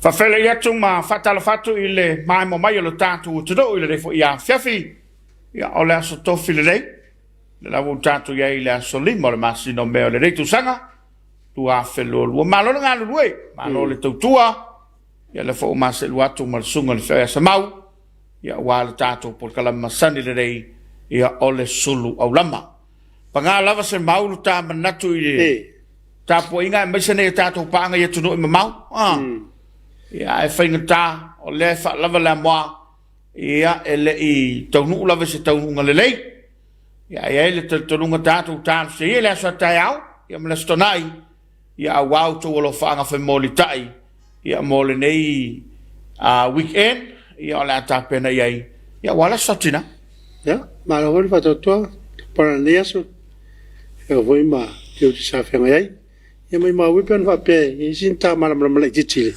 Fafele yatu ma fatala fatu ile mai mo mai lo tatu tudo ile fo ya Afiafi ya ola so tofi le la tatu ya ile solimo le masino me le tu sanga tu a felo lo malo nga lo we malo le tua ya le fo mas lo atu mal sunga le fa Samoa ya wal tatu por kala masani le ya ole Suluaulama pangala va se mau ta manatu ile Tapuaiga Missionary tatu panga ya tuno mau ya e whaingata o le whaalava la moa ia ele I taunu lava se taununga lelei ia ele taununga tātou tānu se ia le aswa tai au ia mla stonai ia a wau tō alo whaanga whai mōli tai ia mōli nei weekend ia o le atapena iai ia wala sotina ia mara hori whatotua para neaso ia voi ma teo ti sa whenga iai ia mai ma wipan whape I sinta mara titile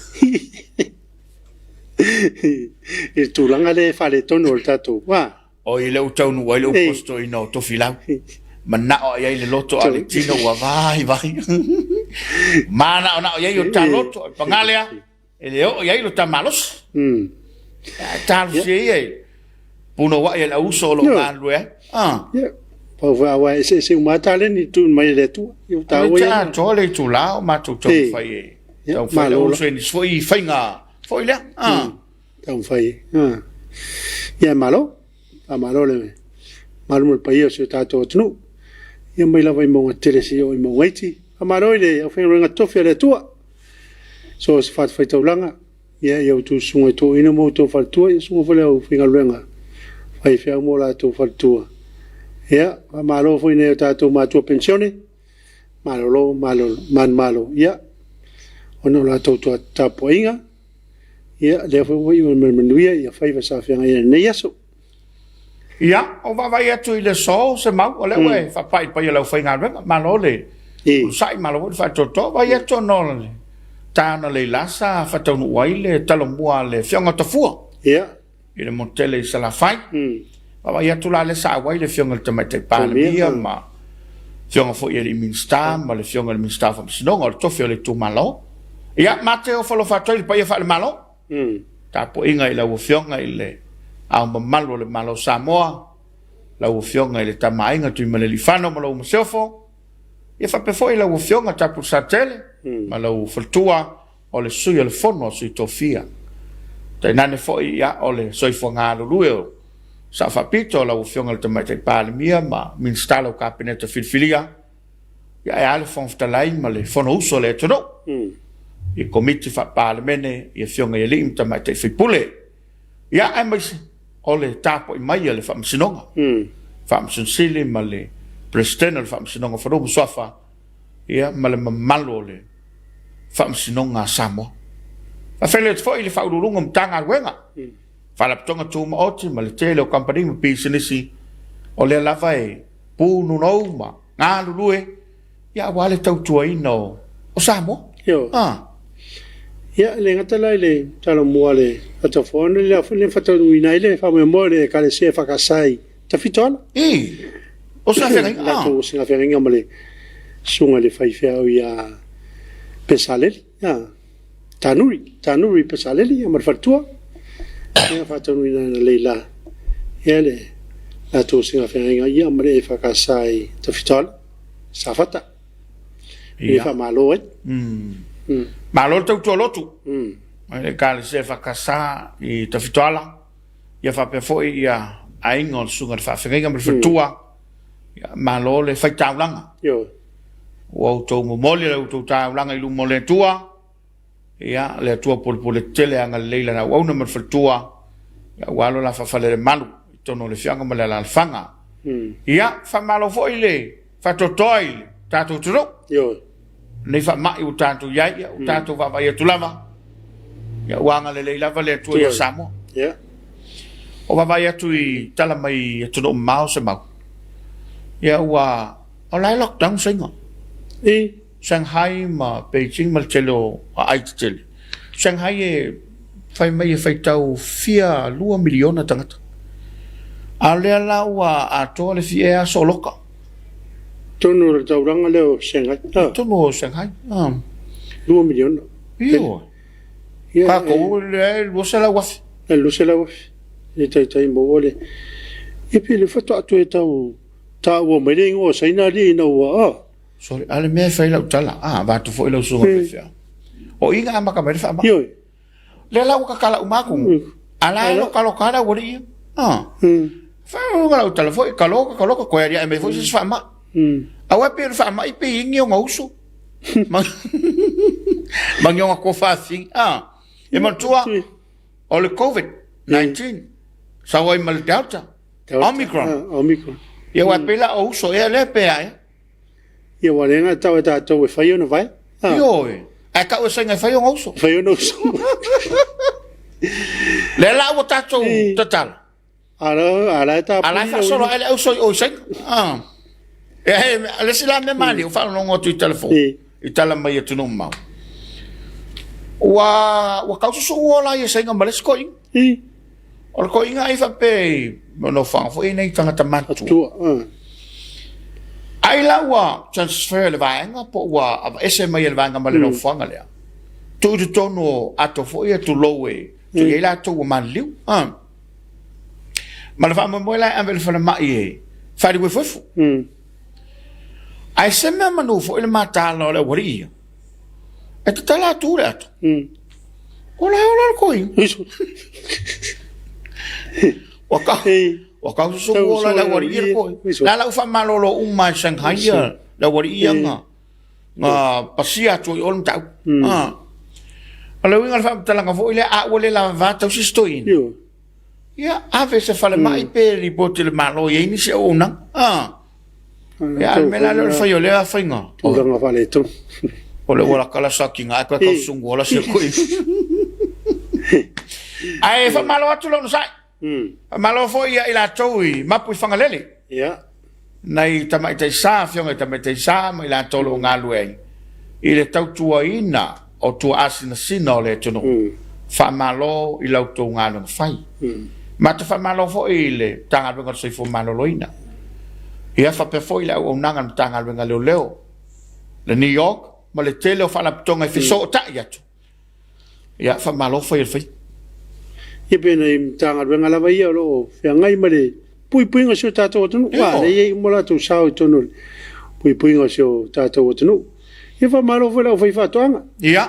I tūlanga le whare tono o le tātou wā o I leu taunu o I leu posto I no tofi lau mana o iai le loto ale tino wa vai mana o na o iai o ta loto o pangalea e le o iai lo ta malos talu se iai puno wa iai la uso lo malu pa wa se umata le ni tu mai le tu I ta o iai to le tu lao ma tu to fai e tau fai o se ni foi fainga foi le tau fai ia malo le malo mo pa io se tato tnu ia mai la vai mo tere si o mo waiti amaro le o fe ringa tofi le tua so se fat fai tau langa ia ia tu sunga to ina mo to fal tua ia sunga fale o finga renga fai fe mo la to fal tua ia amaro foi ne tato ma tua pensione malo malo ia ono la to Tapuaiga ia le foi o menuia ia fai va sa fianga ia nei aso ia o va vai atu I le so se mau o le we fa pai pa ia fai ngā malo le sai malo fa toto vai atu no le tana le lasa fa tonu wai le talomua le fianga tafua ia I le motele sa la fai va vai atu la le sa wai le fianga te mai te pa le ma fianga fo ia le minsta ma le fianga le minsta fa sinonga o tofi le tu malo ia mate o falo fa toi pa ia fa le malo Tapuaiga I la fionga I le au malo le malo Samoa la fionga I le tamainga tu male lifano malo mosefo ia fa pe foi la fionga tapu satele malo faltua o le sui le fono sui tofia te nane foi ia o le soi fonga luluo sa fa pito la fionga le tamate pale mia ma min stalo kabinete filfilia ia ale fonftalai ma le fono uso le tono I Komiti Faamisionare I fionga I lim tama te fipule ia ai mai o le tapo I mai le Faamisiononga Faamisionare ma le president le Faamisiononga foro sofa ia ma le malo le Faamisiononga Samoa a fele foi le faululunga mtanga wenga fala tonga tu ma oti ma le tele o company ma business o le lava e pu no ma nga lulue ia wale tau tuaino o Samoa ia le ngata lai le talo mua le atafone le afune fatanu ina le fa memore kale se fa kasai ta fitola o sa fenga la to se la fenga male sunga le fai fea ia pesaleli tanuri pesaleli amar fatua ia fatanu ina le la ele la to se la fenga ia mare fa kasai ta fitola safata ia fa malo malo tau lotu le kale se fa kasa I ta fitoala ia fa pe foi ia aingo sunga fa fenga me fatua ia malo le fai taulanga o auto mole le auto taulanga I lu mole tua ia le tua por le tele anga leila na wa me fatua ia walo la fa fale malu tono le fianga male la fanga ia fa malo foi le fa totoi tato tro nei fa mai o tanto iai o tanto va vai tu lava ia wanga le lava le tu ia Samoa o va vai tu I tala mai tu no mau se mau ia wa o lai lockdown singa Shanghai ma Beijing ma chelo ai chele Shanghai e fai mai fai tau fia 2 miliona tangata a le la wa a to le fia soloka Tono le tauranga leo Shanghai. Tono Shanghai. 2 million. Io. Pa ko le Lucela waf. Le Lucela waf. Le tai mo le. E pe le fato atu e tau ta wo me le ngo saina ri na wa. Sorry, ale me fai la tala. Va tu foi lo so fe. O inga amaka me fa. Yo. Le la ka kala umaku. Ala lo kalo kada wori. Fa o la tala foi kalo ko ya me foi se fa ma. Awa pe fa ma ipe ingi o uso. Mangyong ko fa si. E man tua. O le COVID-19. Sa wai mal delta. Omicron. Ia wa pela o uso e le pe ai. Ia wa lenga tau e tātou e whai ona vai. Io e. A ka o senga whai o uso. Whai ona uso. Le la o tātou total. Ala e tā. Ala fa solo ele o so o senga. Le sila me mali o fa no ngoto i telefone. I tala mai e tunu mau. Wa ka so ola e senga male skoi. O ko inga ai fa pe no fa fo nei tanga tamatu. Ai la wa transfer le vanga po wa ese mai le vanga male no fanga le. Tu de tono ato fo ia tu lowe. Tu ia la tu man liu. Ma le fa mo la anvel fa le mai. Fa di we fo. Ai se me manu fo le mata lo le wori. E tu tala tu le ato. Ola koi. Waka so ola la wari ir ko la fa malolo uma Shanghai la wari nga pasia tu on tau ala winga fa talanga fo ile a wole la va tau si stoin ya ave se fa le mai pe li bote le malo ye ni se ona ya me la lo fa yo le fa nga o nga fa le tu o le wala kala sakinga ka ka sungo la se ko ai fa malo atu lo sai malo fo ia ila toi mapu fangalele nei tamai te sa fionga tamai te sa mai la tolo ngalueng ile tau tua ina o tua asina sino le tono fa malo ila to ngalu fai mata fa malo fo ile tanga benga so fo malo loina ia fa pe fo ile o nanga tanga benga leo le New York ma le tele fa la tonga fi so ta ya tu ia fa malo fo ile fai ia pena i tanga benga la vai lo fia ngai mare pui nga so tato tonu wa le mola tu sao tonu pui nga so tato tonu ia fa malo fo la fai fa tonga ia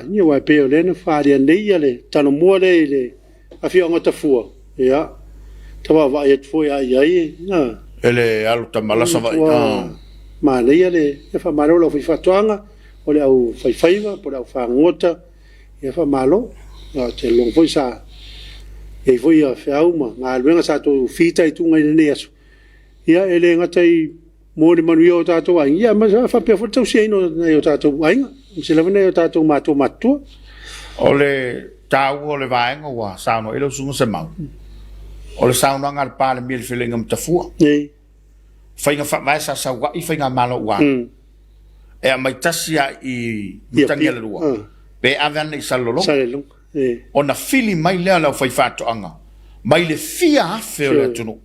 ni wa pe le na fa dia nei le tano mo le afia ngota fu ia tava va ia fo ia na ele alta malasa vai ma le ia fa malo lo fai fa tonga o le au fai va por au fa ngota ia fa malo te long foi sa e foi a fauma nga luenga sa to fita i tunga nei aso ia ele ngatai mo le manuio tato ai ia ma fa pe fo tau sei no nei tato ai se leva nei tato mato ole tau ole vaenga wa sa no elo sunga se mau ole sa no ngal pa le mil feeling am tafu nei fainga fa vai sa wa i fainga malo wa e mai tasia i tangela lua pe avan i salolo ona fili mai lea lau fai fato anga mai le fia afe o le tunu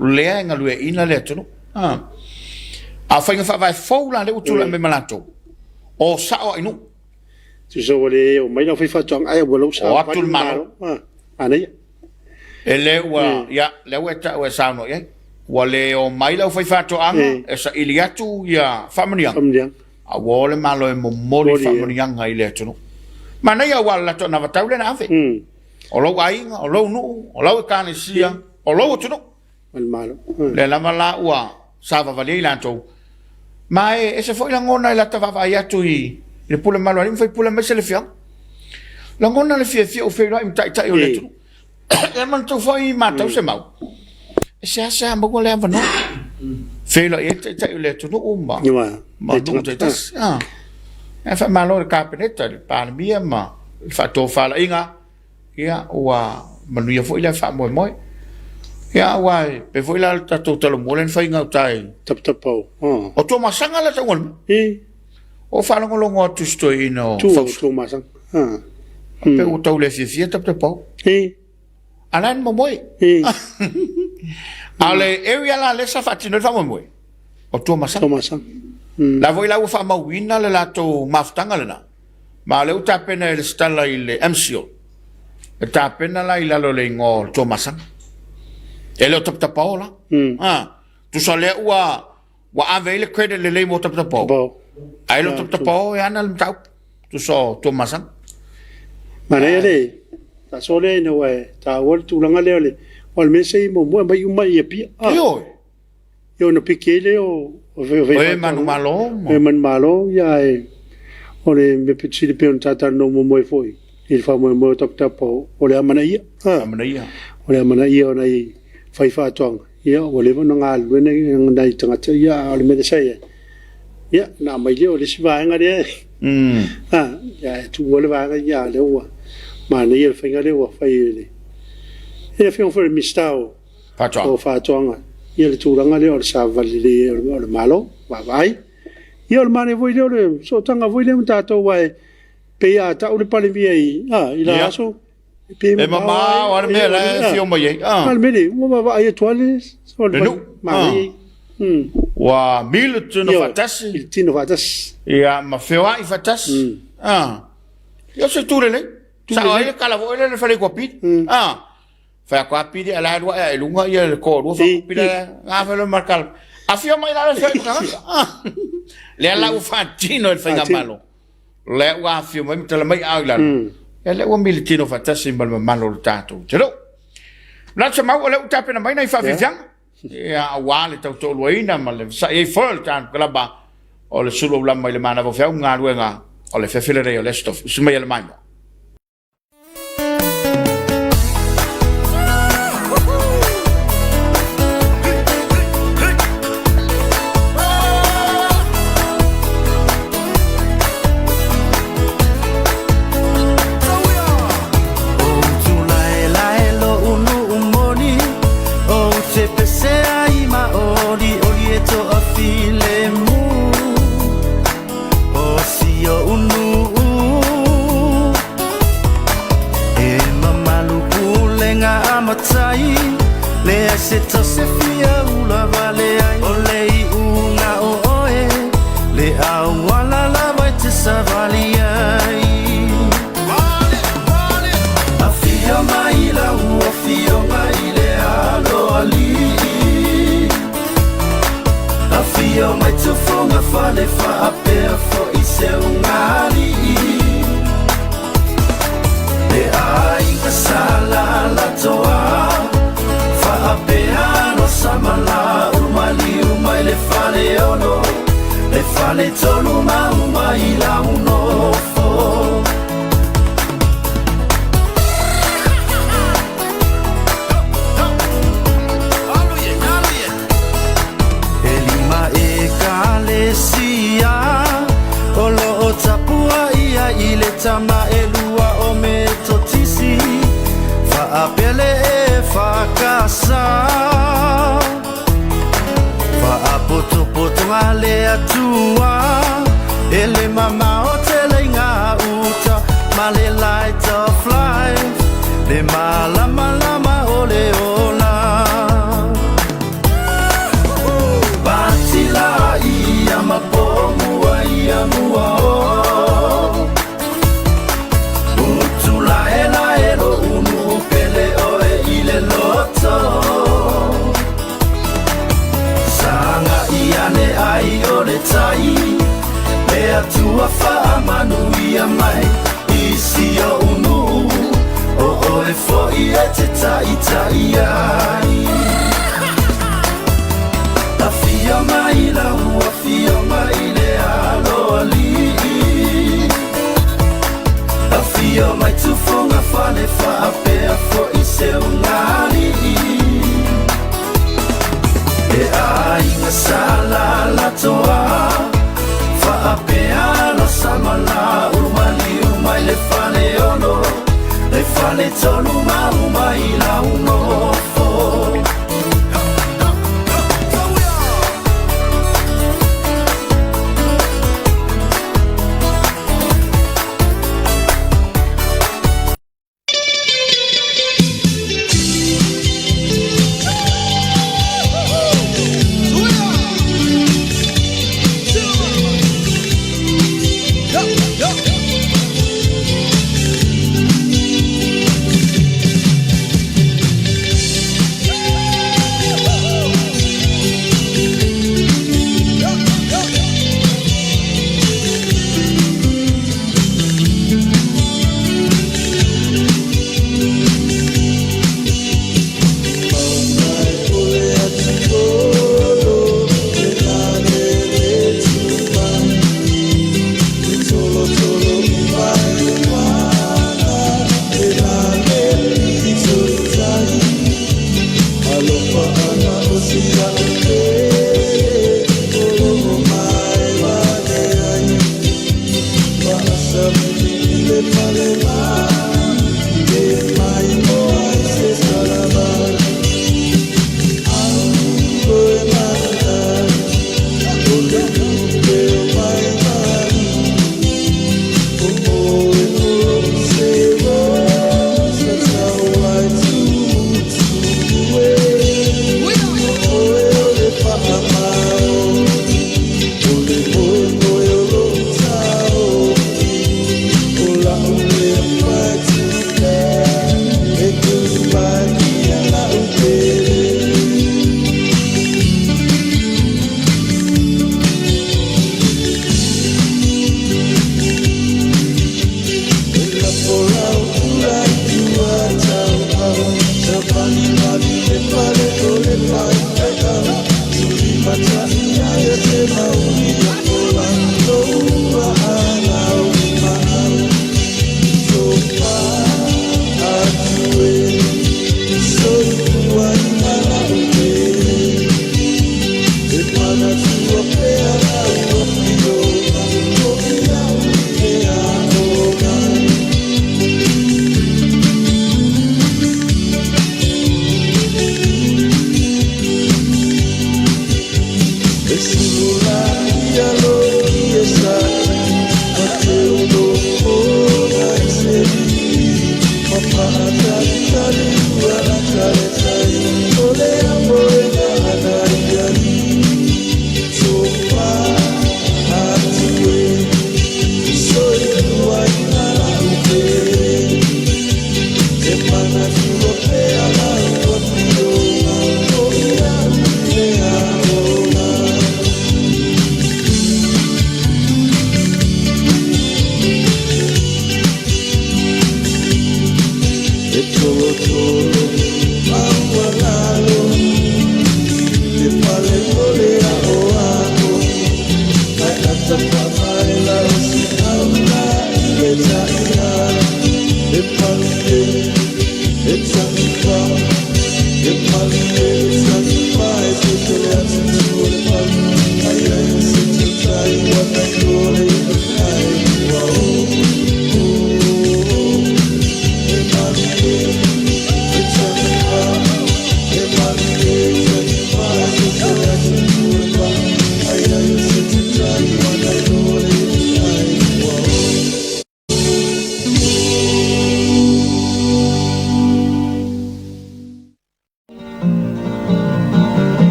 lea inga lue ina le tunu a whainga wha vai faula le utula me malato o sao inu tu so wale o mai lau fai fato anga ai wala sao o atul malo anai e le ua ya le ua ta ua sao no yai wale o mai lau fai fato anga e sa ili atu ya whamaniang a wale malo e momori whamaniang ai le tunu mana ia wala to na vatau le na afe o lo ainga o lo nu o lo kanisia o lo tunu mal malo le la mala ua sava vale la to mai ese foi la ngona la tava vai atu i le pula malo ali foi pula mai se le fia la ngona le fia o fe lo im tai o le tunu e man to foi mata se mau ese asa mo le vano fe lo e tai o le tunu umba ma tu te tas e fa malo le capinetta le palmia ma fa to fa la inga ia wa manuia foi la fa mo ia wa pe foi la ta to lo molen fa inga tai tap o to masanga la ta ngol o fa lo ngo tu sto ino tu masang pe o to le fia tap alan mo ale area la le sa fa tino fa mo o tua masang Tomasang. la voi la ufa mawina le lato maftanga lena ma le uta pena le stala ile MCO e ta pena la ila lo le ngo tua masang e le tap tapola tu so le wa avele credit le mo tap tapo ai lo tap tapo e ana le tau tu so tua masang Mana ele ta sole no we ta wol tu langa le wal me sei mo mai uma ia pi yo no pikele o ve manu malo ya ole me piti le pe tata no mo foi il fa mo tap tapo ole amana ia ole amana ia ona i fai fa tong ia ole no ngal we nei tanga ia ole me sei ia na mai le ole si va ngare ya tu ole va ga ya le wa ma ne il fa ngare wa fai le e fi un fo mi stao fa tong ia le tu ranga le ole sa vali le ole malo va vai ia ole mane voi le so tanga voi le mta wa pe ya ta ole pale mi ai ila aso pe mama wa me la fi o mai al me le mo va ai toile so le ma wa mil tino fatas ia ma fewa I fatas io se tu le sa ai kala vo le fare ko pit fa ko pit ala do e lunga ia le ko do fa pit nga fa le marcal afio mai la le ala u fatino il fanga malo le wa afio mai tele mai ala e le wa mil tino fatas simbal malo tato telo la chama o le utape na mai na fa fiang ya wale tau to loina ma le sa e fol tan klaba o le Suluaulama le mana vo fa nga luenga o le fefele re o le stof suma le mai se to se fia ula vale ai o lei una o oe le au wala la vai te sa vale ai afio mai la u afio mai le alo ali afio mai tu fonga fale fa ape fo I se ungali le ai ka sala la toa Apeano samala umali umai le fale ono le fale tolu ma umai la uno fo Elima e kalesia olo o Tapuaiga I le tama elua o me totisi fa apele fa casa fa apoto poto ale atua ele mama o telenga uta male light of life le mala mala ole ola batila ia mapomu ia mua utula ela elo unu pele ile loto sanga iane ai ole tai mea tua fa manu ia mai isi o unu o e fo ia te tai tai ai afio mai la afio mai le alo ali afio mai tu fonga fale fa ape fo I se ungali e ai nga sala la toa fa ape ala samala umali umai le fale ono le fale tolu ma umai la uno fo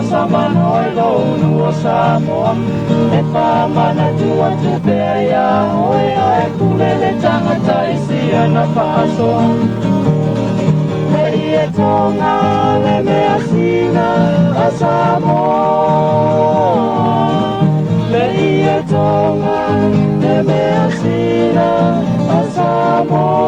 Sama noi lo nuo Samoa e pamana tua tu beia oi ai kulele tangata isia na paso e tonga le me asina a Samoa le tonga le me asina a Samoa.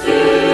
See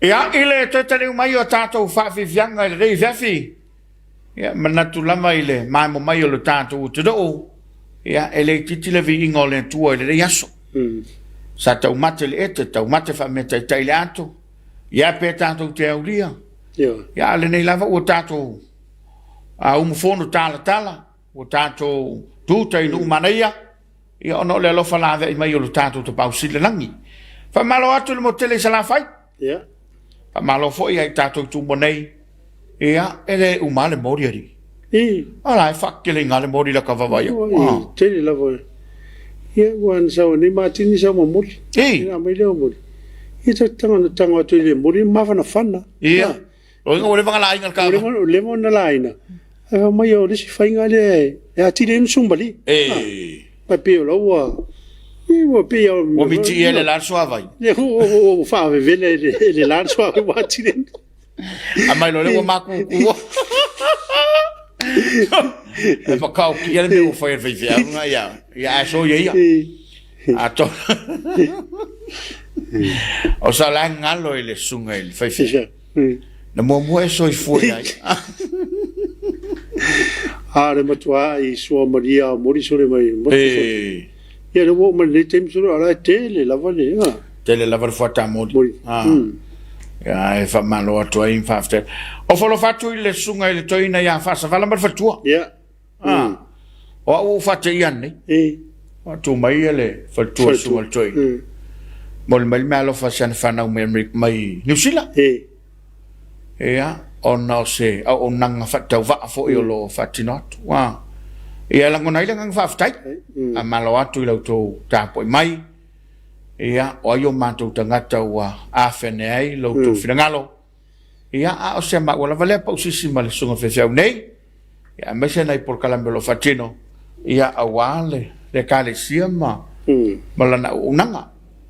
Ya ile te tele mai o tato Afiafi le Afiafi. Ya manatu lama ile mai mo mai o le tato te do. Ya ele titile vi ingole tu ile yaso. Sa tau mate le ete tau mate fa mete taile ato. Ya pe tato te aulia. Ya le nei lava o tato a fono tala o tato tuta inu manaya. Ya ono le lo fala ve mai o le tato te pausile langi. Fa malo atu le motele sala fai. Ya. Malo foi ai tato tu monei. Ia ele umale moriari. Ala fa kele ngale mori la kava vai. Tele la voi. Ia wan sa ni matini sa mo mori. Ia mai le mori. Ia tanga tu le mori ma fa na fana. Ia. O ngole va la inga ka. Le mo na la ina. Mai o si fa ngale. Ya ti le sumbali. Pa pe lo wa. O miti ele la sua vai. O fa vele le la sua wa ti le. A mai lo le maku. e pa kau ki ele me o foi fai nga ya so ia ato o sa la ngalo ele sunga ele fai na mo e so foi ai le matua I so Maria mori so le mai ia le wo le tem so ala tele lava fata modi ya e fa malo atu ai fafte o folo fatu ile sunga ile toina ya fa sa vala mar fatua o fate iane o tu mai ele fatua sunga toi mol mal malo fa san fa na mai New Zealand ya ona se o nanga fata va fo yo fatinot wa ia la ngona ile ngang faftai a malo atu ile to tapo mai ia o yo manto tangata wa afene ai lo tu finangalo ia o se ma wala vale pa usisi mal sunga fe nei ia mese nai por calambelo fatino ia awale le kale siama malana unanga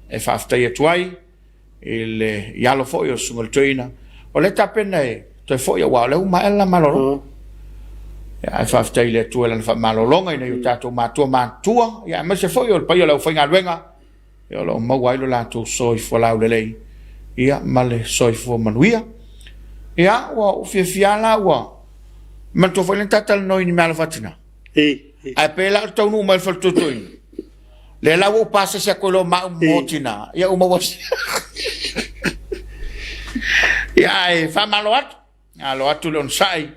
e fafta ia tuai ele ia lo fo yo sunga toina o le tapena e to fo yo wa le uma ela maloro ia fafta ile tuela fa malolonga ina yo tato matua ia mese fo yo pa yo lo finga luenga yo lo mawai lo la tu soi fo la le ia male soi fo manuia ia wa fiala wa man to fo tatal no ni mal fatina a pela to no mal fo to le la wo passa se quello ma motina ia uma was ia e fa maloat alo atu lon sai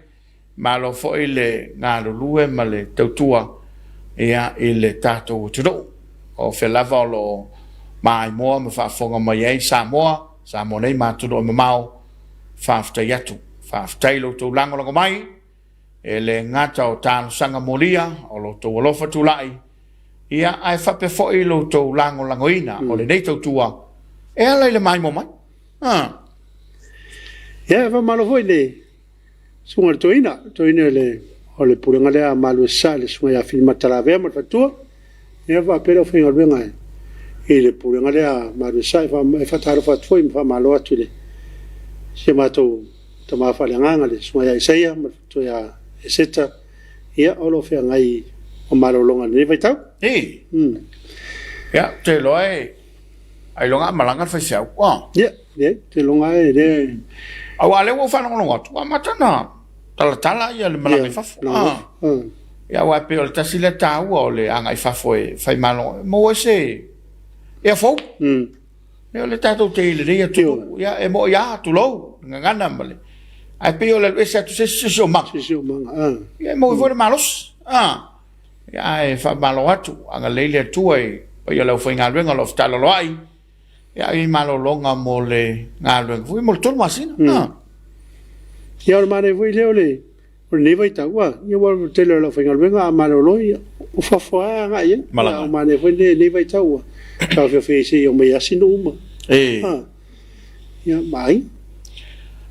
malo fo ile ngalo lue male tautua ia ile tato tudo o fe lava lo mai mo me fa fonga mai Samoa nei ma tudo me mau fafta yatu fafta lo to lango mai ele ngata o tan sanga molia o lo to lo fa tulai ia ai fa pe fo lo to lango ina o le dei tua e ala le mai mo mai ia va malo foi le sunga toina le o le puranga le malo sale sunga ya filma tala ma fatua ia va pero foi o benga le puranga le malo sai fa taro fa foi fa malo atule se mato tama fa le nganga le sunga ya isaia ma to ya eseta ia o lo fe ngai o malo longa ni vai tau ia te loi ai longa malanga fa sia wa ia te longa de awale wo fa no longa tu matana tala ia le malanga fa ia wa pe o tasile ta o le anga fa foi fai malo mo se ia fo e le tato te le ia tu ia e mo ia tu lo ngana male ai pe o le ese tu se mang ia mo vo malos ia e fa malo atu anga le tu ai o ia lo foi ngalwenga lo sta lo ai ia i malo longa mo le ngalwenga foi mo tol masina ia o mane voi le o le vai ta wa ia o te lo foi ngalwenga malo lo ia o fa fa nga ia o mane voi le vai ta wa ka fe se o me asino uma ia mai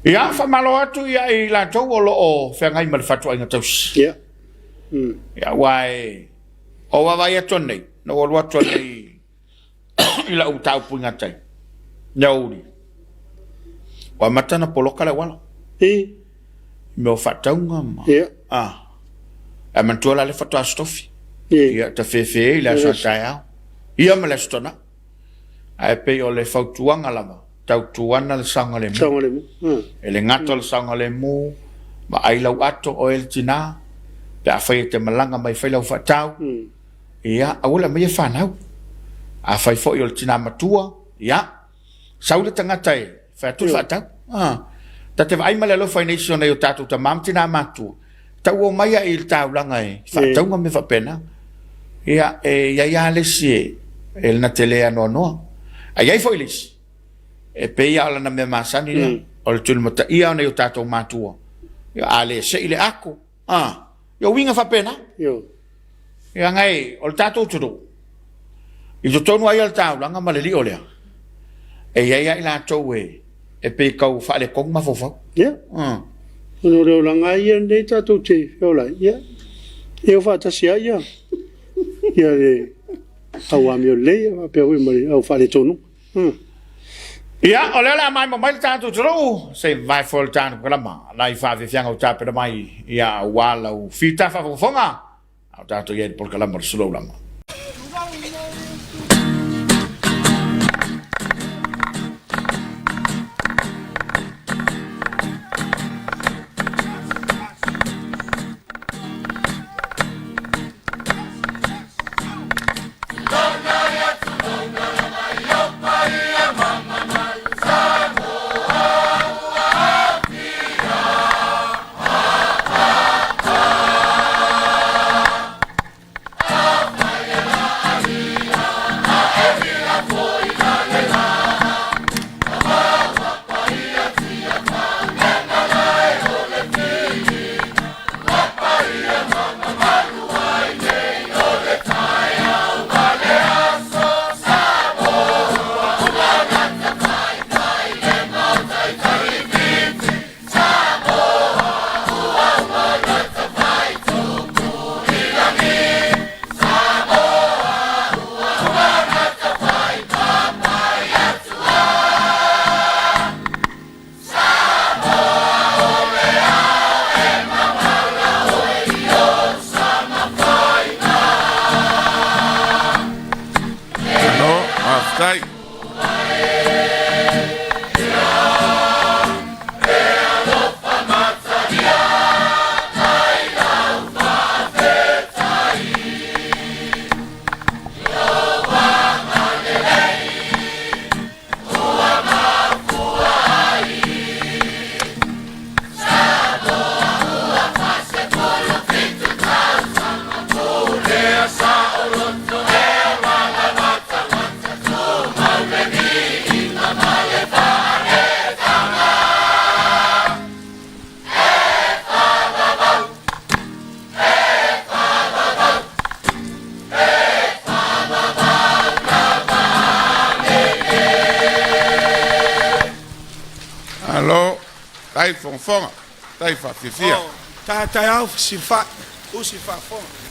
ia fa malo atu ia i la to o lo fe ngai mal fatu nga tos ia ia wai o wa vai atone no o lo atone ila u tau punga tai nyauri wa matana poloka le wala me o fataunga ma a mantola le fatu astofi ia ta fe ila sa taia ia me le stona a pe o le fautuanga lava tau tuana le sanga le mu ele ngato le sanga le mu ma ai lau ato o el tina pe a fai te malanga mai fai lau fatau ia awula me fanau a fai fo yo tina matua ia saule tangata e fa tu fatau ta te vai male lo fai nation e o tatu ta mam tina matu ta o mai il taulanga e fatau me fa pena ia ia le si el na tele no ai foi lis e pe ia la na me masani o le tulmata ia na o tatu matua ia ale se ile ako yo winga fa pena ia ngai o tatu tudo i to tonu ai al taulanga ma le li olea e ia ila towe e pe kau fa le kong ma fofo no le langa ia nei tatu te ola ia e fa ta sia ia le au amio le pe o mai au fa le tonu Ia, o lea mai mai tātou taro, se vai fol tānu kalama, la I whawhiwhianga o tāpera mai, ia wala o whita whawhonga, au tātou ieri por kalama o Suluaulama. Tai fonga, tai fa fifia. Tai au sifa, o sifa fonga.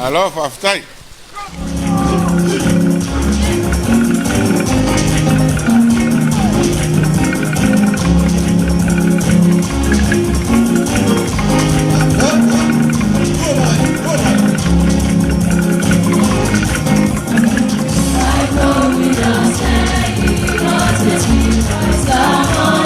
Alors, Faftai. Samoa.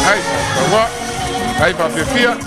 Ai, Samoa. Ai, Afiafia.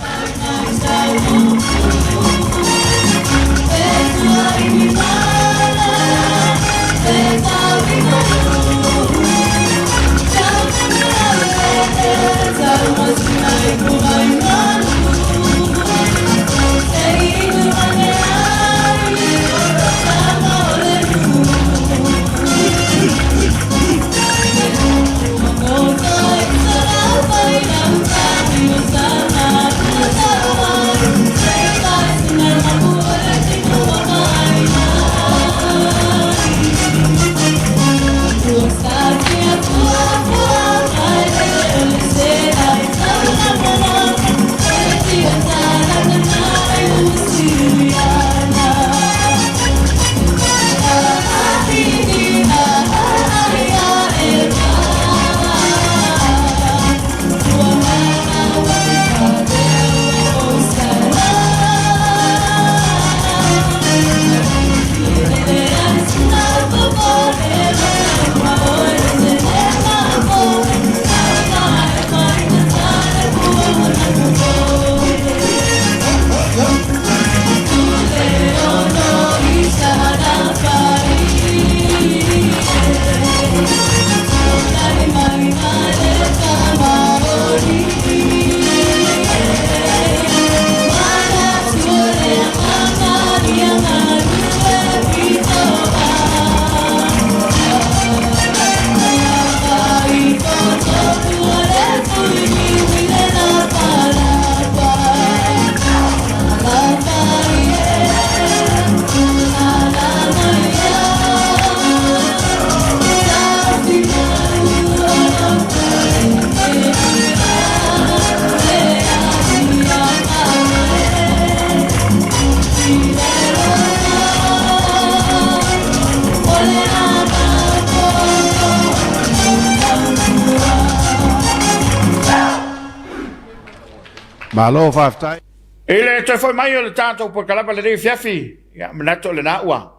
Malo faftai. Ele te foi mai o le tātou po kalapa le rei fiafi. Ya, manato le na ua.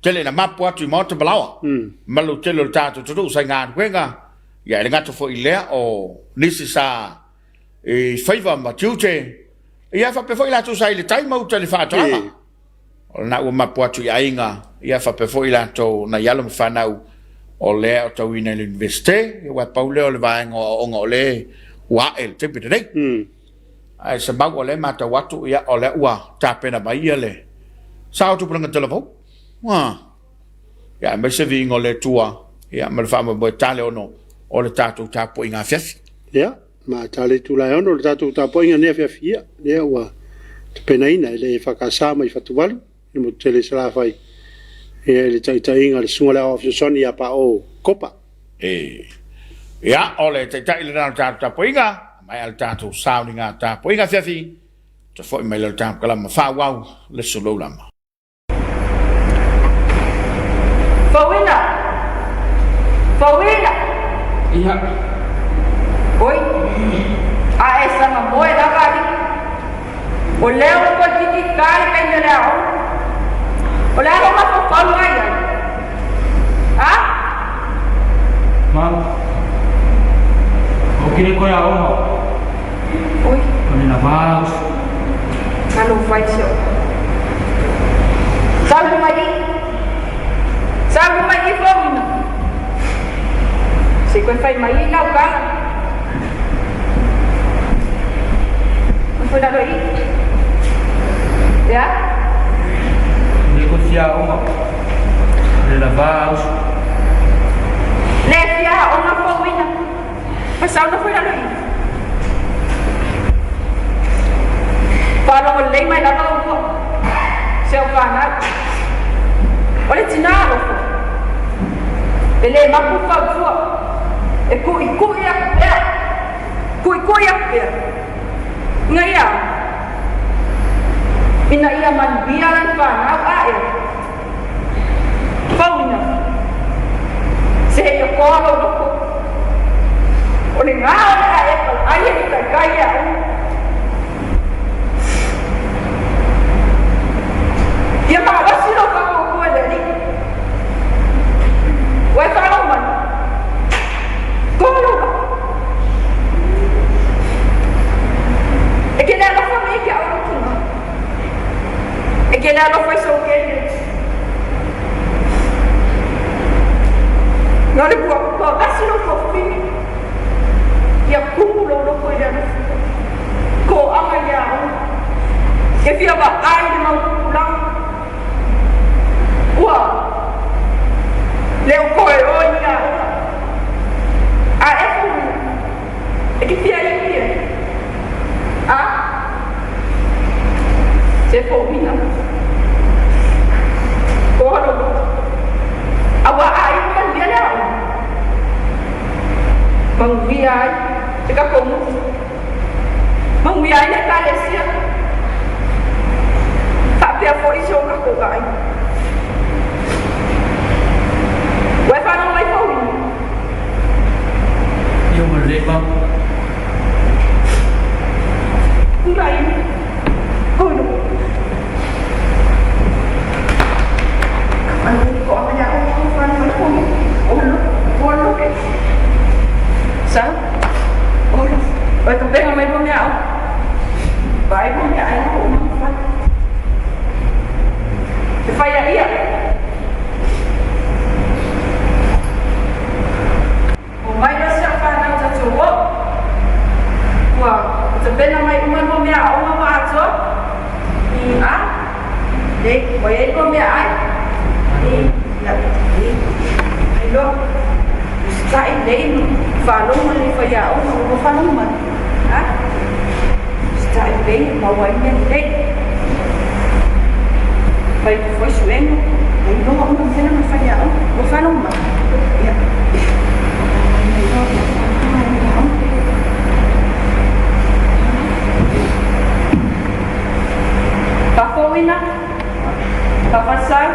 Tele na mapu atu i moto balawa. Malu tele le tātou tudu sa ngā kuenga. Ya, le ngato fo i lea o nisi sa e whaiva ma tiute. Ia whape fo i latu sa i le taima uta le whātoama. O na ua mapu atu i ainga. Ia whape fo i latu na yalo mi whanau o lea o tau ina le universite. Ia paule o le vaenga o onga o le ua el tepi te rei. Ai se mau o le mata watu ia o le ua tapena mai ia le. Sao tu pranga telefon? Wah. Ia me se vingo le tua. Ia me le whama mo tale ono o le tātou tāpo inga Afiafi. Ia, ma tale tu lai ono le tātou tāpo inga ne Afiafi ia. Ia ua te pena ina le whakasama i whatuwalu. I mo tele sala whai. Ia le taita inga le sunga le ofio soni ia pa o kopa. Ia o le taita ile nana tātou tāpo inga. Mai al tātou sauni ngā tāpo inga Afiafi. Te fo i mai le tātou kalama whawau le Suluaulama. Fawina! Fawina! Iya. Oi! A esa mamoe na gari. O leo ko tiki kari kanya leo. O leo ma ko kalu ai. Ha? Mam. Okey ko ya ono. Oi! Kami na mas. Kalau vai ser. Sabe mai? Sabe mai fawina? Se ko fai mai na o cara. Foi da loi. Ya? Negociar uma. Levar os. Lesia ona fawina. Pasal na foi da loi. Fala o lei mai da loi. Seu canal. Olha tinaro. Ele é mapu fazua. E kui a pé. Kui a pé. Ngaya. Ina ia man biaran canal a ele. Fauna. Se eu colo no. Olha ngao a ele. Aí ele tá caia. Ia ma wasi no ka ko ele ni. Wa ta lo man. Ko lo. Ika komu. Manguiai na kalesia. Tapi a foi so ka ko kai. Wai fa no mai ko. Yo mo leba. Urai. Oh no. Ano ko ang kanya ko fa no mai ko. Oh no ke. Sa? Oh no. Oi ka pega mai ko miao. Vai ko miao ai ko ma fa. Faya ia. O mai na sia fa na ta tuo. Wa, te bena mai uma no mea uma wa ato. I a. De, wa e ko mea ai. Ya. Ai lo. Sai dei fa lo mo ni fa ya o mo fa lo mo. Ha? Sai dei ma wa me dei. Vai foi sueno, aí não vamos fazer uma falha, vou falar uma. Tá foina? Tá passar?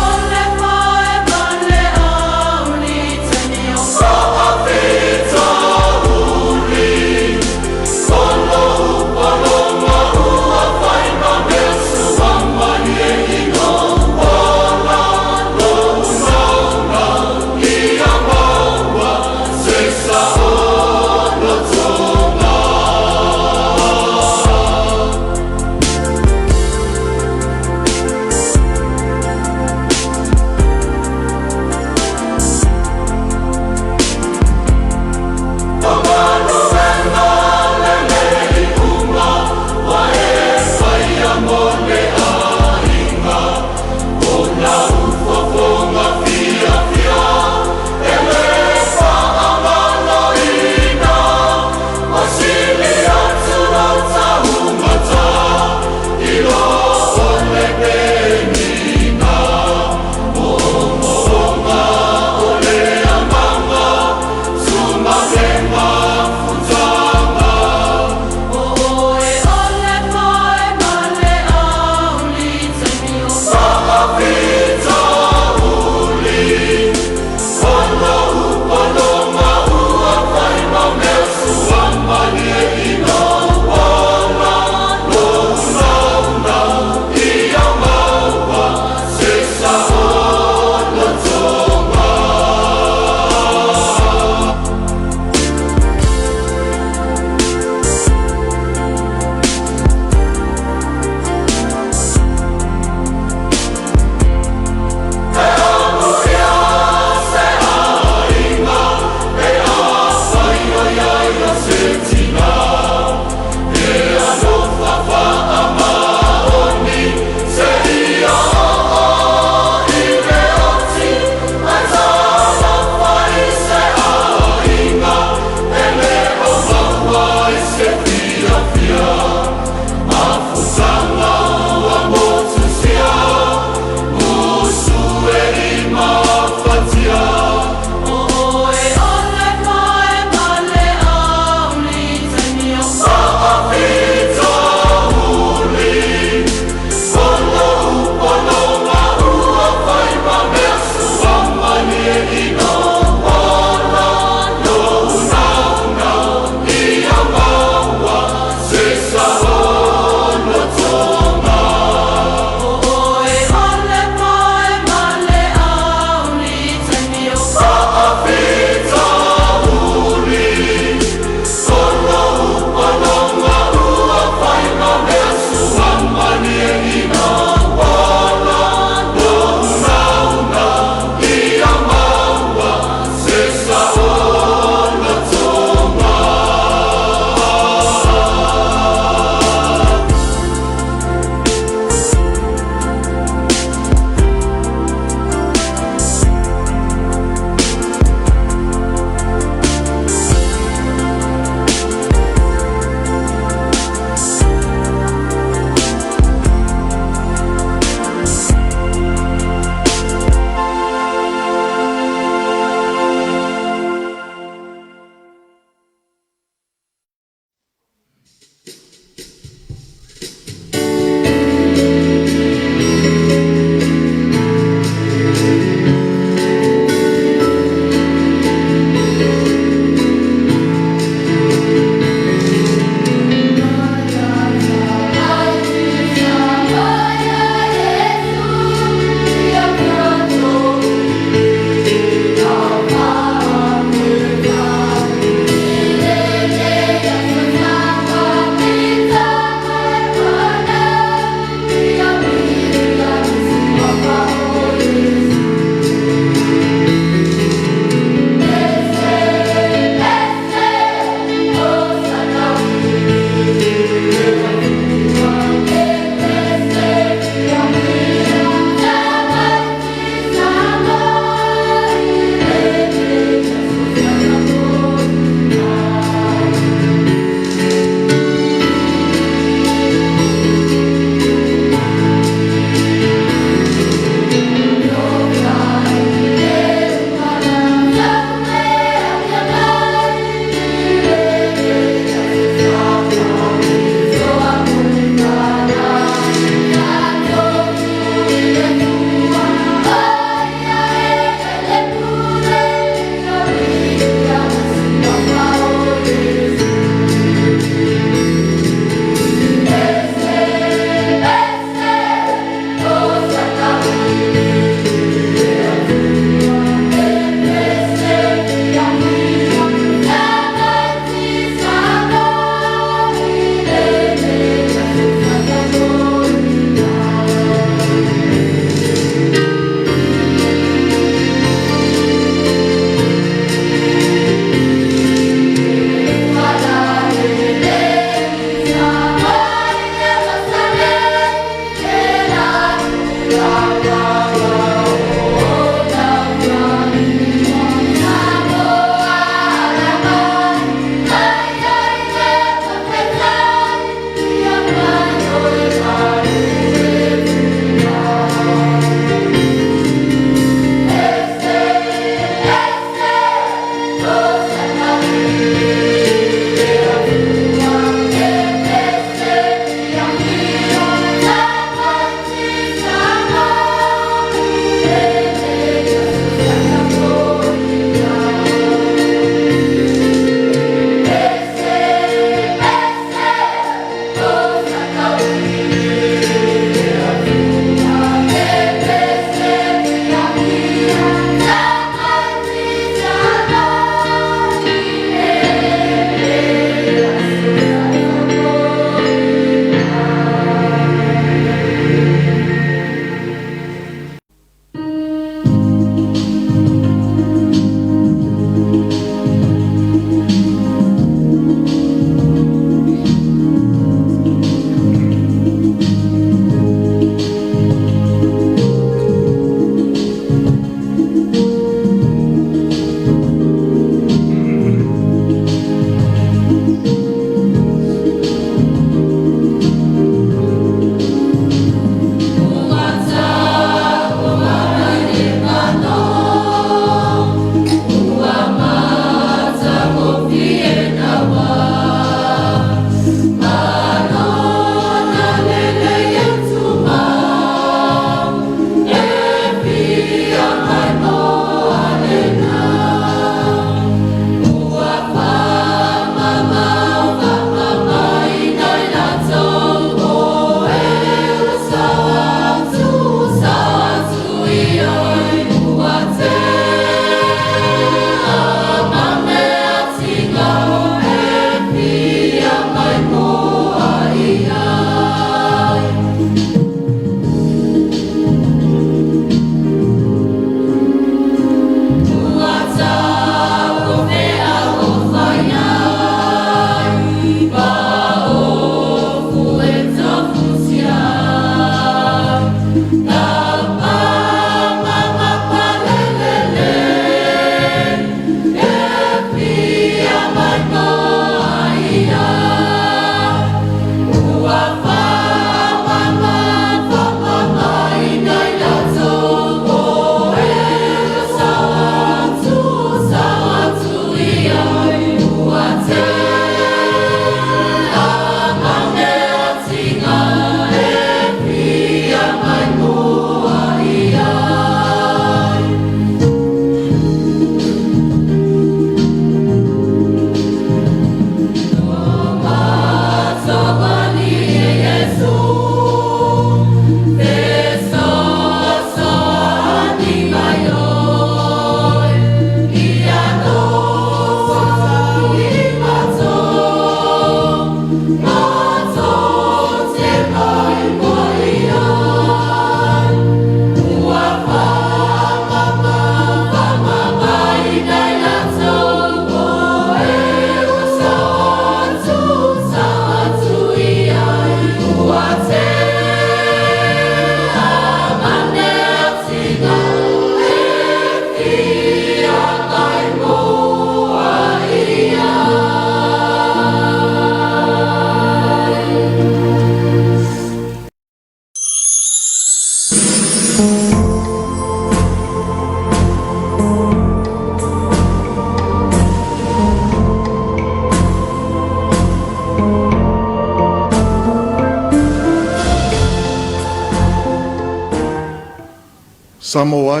Samoa,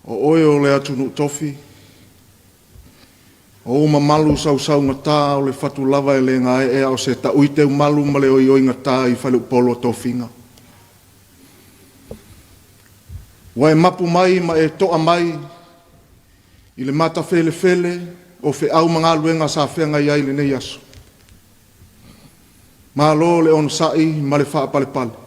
o oe o le atunu tofi, o mamalu sau ngata o le fatu lava e le ngai e au se ta uite malu ma le oi ngata I whalu polo tofinga. Wai mapu mai ma e toa mai I le mata fele o fe au mga luenga sa whenga iai le nei aso. Ma lo le on sai ma le wha pale pale.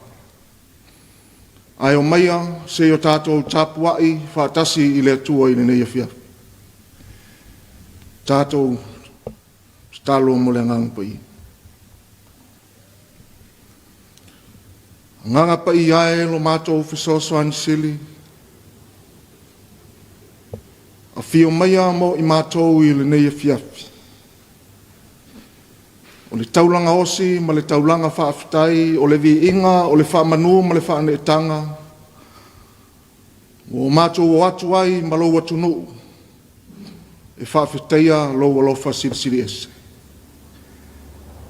Ai o maia se o tātou Tapuaiga whātasi I le atua I le nei Afiafi. Tātou stalo mo le ngang pai. Nganga pai ae lo mātou fisoso anisili. A fio maia mo I mātou I le nei Afiafi. O le taulanga osi, ma le taulanga whaafitai, o le vi inga, o le whaamanu, ma le whaanetanga. O mātou o atu ai, ma lo watu nuu. E whaafitaia lo walofa siri ese.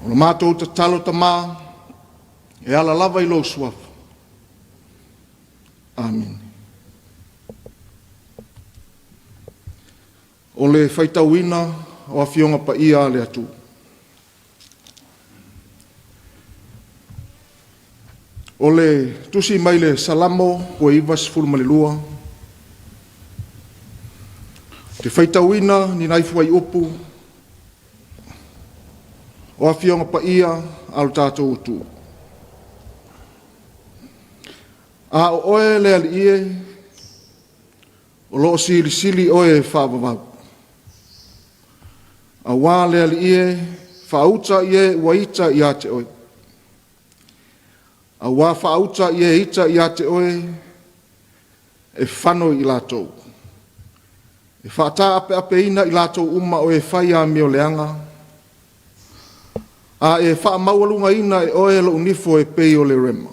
O le mātou ta talo ta mā, e ala lava I lo suafu. Amen. O le whaitauina, o a fionga pa ia le atu. O le tusi mai le salamo po ivas fulma le lua. Te whaitauina ni naifu ai upu. O a fionga pa ia al tātou utu. A o oe le ali ie. O loo sili oe whaavavau. A wā le ali ie whauta ie waita ia te oe. A wā whaauta I e ita I a te oe e whano I lātou. E whaata ape ina I lātou uma o e whaia meo leanga. A e wha maualunga ina e oe lo unifo e pei o le rema.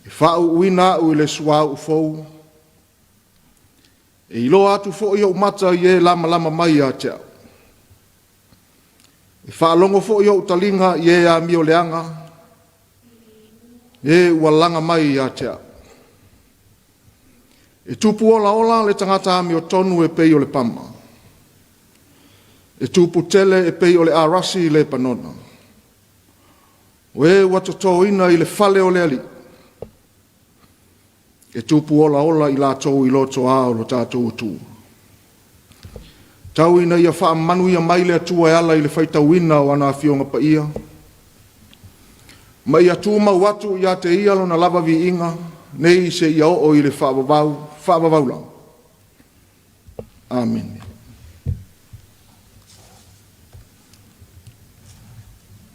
E wha uina u le sua ufou. E ilo atu fo I o mata I e lama mai a te au. E wha longo fo I o talinga I e a meo leanga. E walanga mai I a te au. E tupu ola le tangata ami o tonu e pei o le pama. E tupu tele e pei o le arasi I le panona. O e watoto ina I le fale o le ali. E tupu ola I lātou I loto a o lo tātou utu. Tau ina ia wha manu ia mai le atua e ala I le whaitauina o ana fionga pa ia. Ma ia tūma watu ia te ia lo na lava vi inga, nei se ia o I le whaavavau lau. Amen.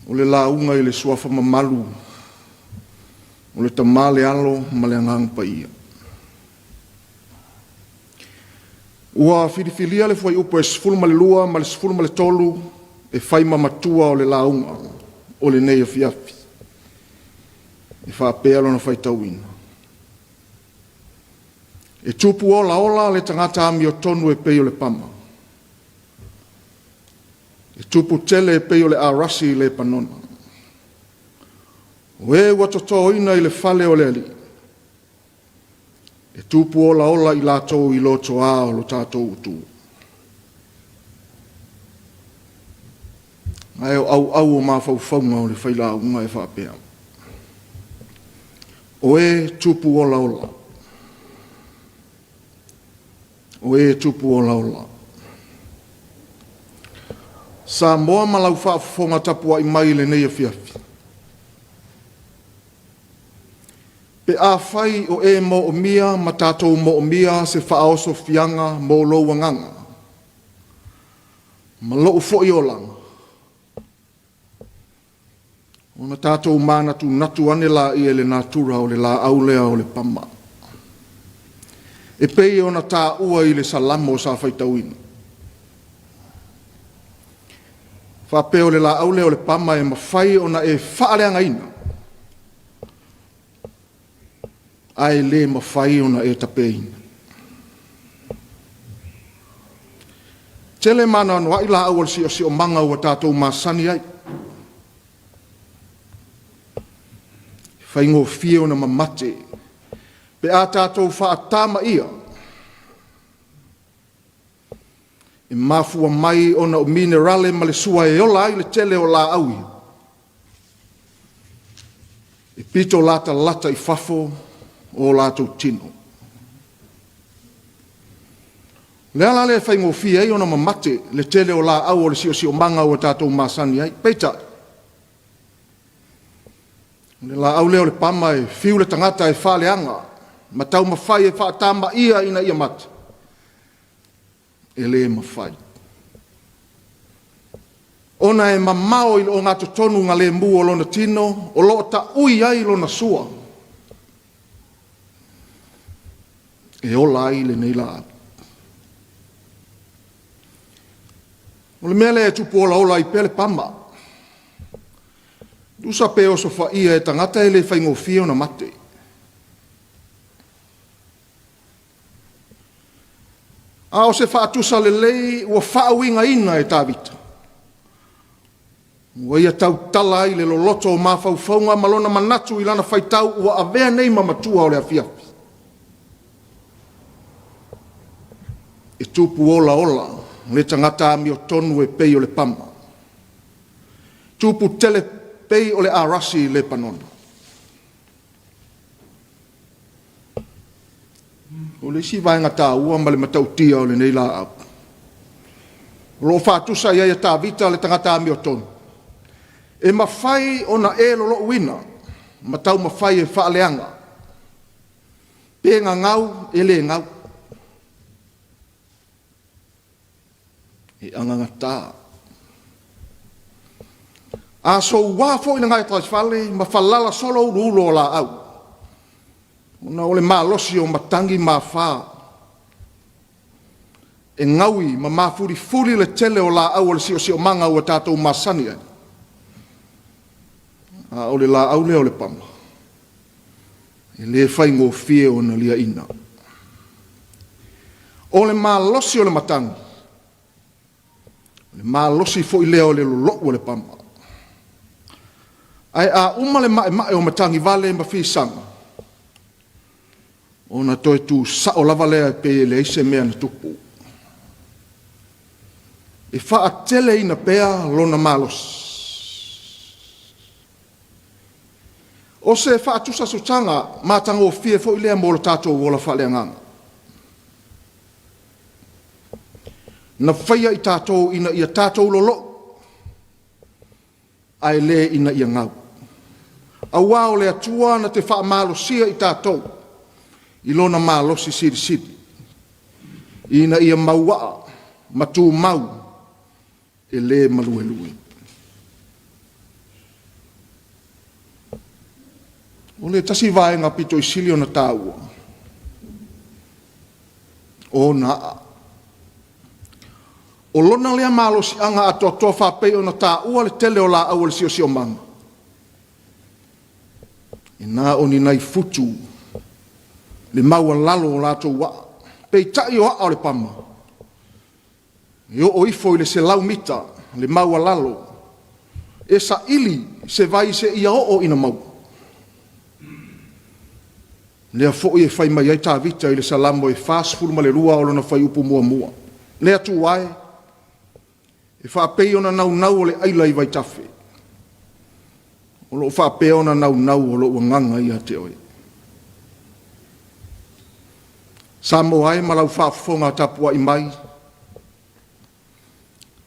O le launga I le suafa mamalu, o le tamale alo ma le angang pa ia. Ua whiriwhiria le fwai upo e sifuru ma le lua, ma le sifuru ma le tolu, e whai mamatua o le launga, o le nei Afiafi. E whaapea lona whaitauina. E tupu ola le tangata ami o tonu e pei o le pama. E tupu tele e pei o le arasi I le panona. O e watoto ina I le fale o le ali. E tupu ola I lātou I loto a o lo tātou utu. Ai au o mawhauwhaunga o le whaila unga e whaapea. O e tupu ola. O e tupu ola. Samoa malau whaafonga Tapuaiga mai le nei Afiafi. Pe a whai o e mo o mia ma tātou mo o mia se whaoso fianga mo lo wanganga. Ma lo ufo I o langa. O na tātou mānatu natu ane la I le natura o le la aulea o le pama. E pei o na tā ua I le salamo sa whaitauina. Whapeo le la aulea o le pama e mawhai o na e whaaleanga ina. ai le mawhai ona e tapeina. Tele mana anua ila awal si o manga ua tātou māsani ai. Whaingo fie ona mamate. Pe a tātou whaatama ia. E mafua mai ona o minerale ma le sua e ola ai le tele o la aui. E pito lata lata I fafo o lātou tino. Le ala le whaingo fie ai ona mamate le tele o la au o le si o manga o tātou māsani ai. Peita. Le la au leo le pama e fiu le tangata e whaleanga. Ma tau mawhai e whaatama ia ina ia mata. E le mawhai. Ona e mamao I o ngātu tonu ngā le mu o lona tino, o lo ta ui ai lona sua. E ola ai le nei la. O le mele e tupu ola I pele pama. Dusa pe o sofa ia e tangata e le whaingo fio na mate. A o se whaatusa le lei ua whaawinga ina e tāwita. Ua ia tau tala ai le loloto o mawhauwhaunga malona manatu I lana whaitau ua avea nei mamatua o le Afiafi. E tupu ola. Le tangata ami o tonu e pei o le pama. Tupu tele pei o le arasi le panona. O le si vaenga tā ua ma le matautia o le nei la au. Lo whātusa ia ia tā vita le tangata ami o tonu. E mawhai o na e lolo uina. Matau mawhai e whaaleanga. Pēnga ngau e le ngau. E angangata. A so wafo ina ngai tlas fale ma falala solo ulo la au. Ona ole malosi o matangi ma fa. E ngaui ma mafuri furi le tele o la au le si o manga o tatou masani ai. A ole la au le ole pama. E le whaingo fie o na lia ina. Ole malosi o le matangi. Le malosi fo I leo le lolo le pama. Ai a uma le mae o matangi vale ma fisanga. Ona toe tu sa o lava lea pe le ise mea na tupu. E wha tele ina pea lona malosi. O se wha tusa sotanga matanga o fie fo I lea mo le tātou o la wha nganga. Na whaia I tātou ina ia tātou lolo. Ai le ina ia ngau. A wao le atua na te wha malosia I tātou. I lona malosi siri siri. Ina ia maua, matu mau. E le malue lue. O le tasi vaenga pito I sili o na tāua. O na o lona lea malosi anga ato tofa pei ona tā ua le tele o la au le sio manga. E nā o ni nai futu le maua lalo o lato wa. Pei tai o a le pama. E o ifo I le se lau mita le maua lalo. E sa ili se vai se ia o ina mau. Lea fo e fai mai ai tā vita I le salamo e fast food ma le rua o lona fai upu mua mua. Lea tu wae. E whapei ona nau o le aila I vai tafe. O lo whapei ona nau o lo uanganga I a te oi. Samoa e malau whafonga Tapuaiga mai.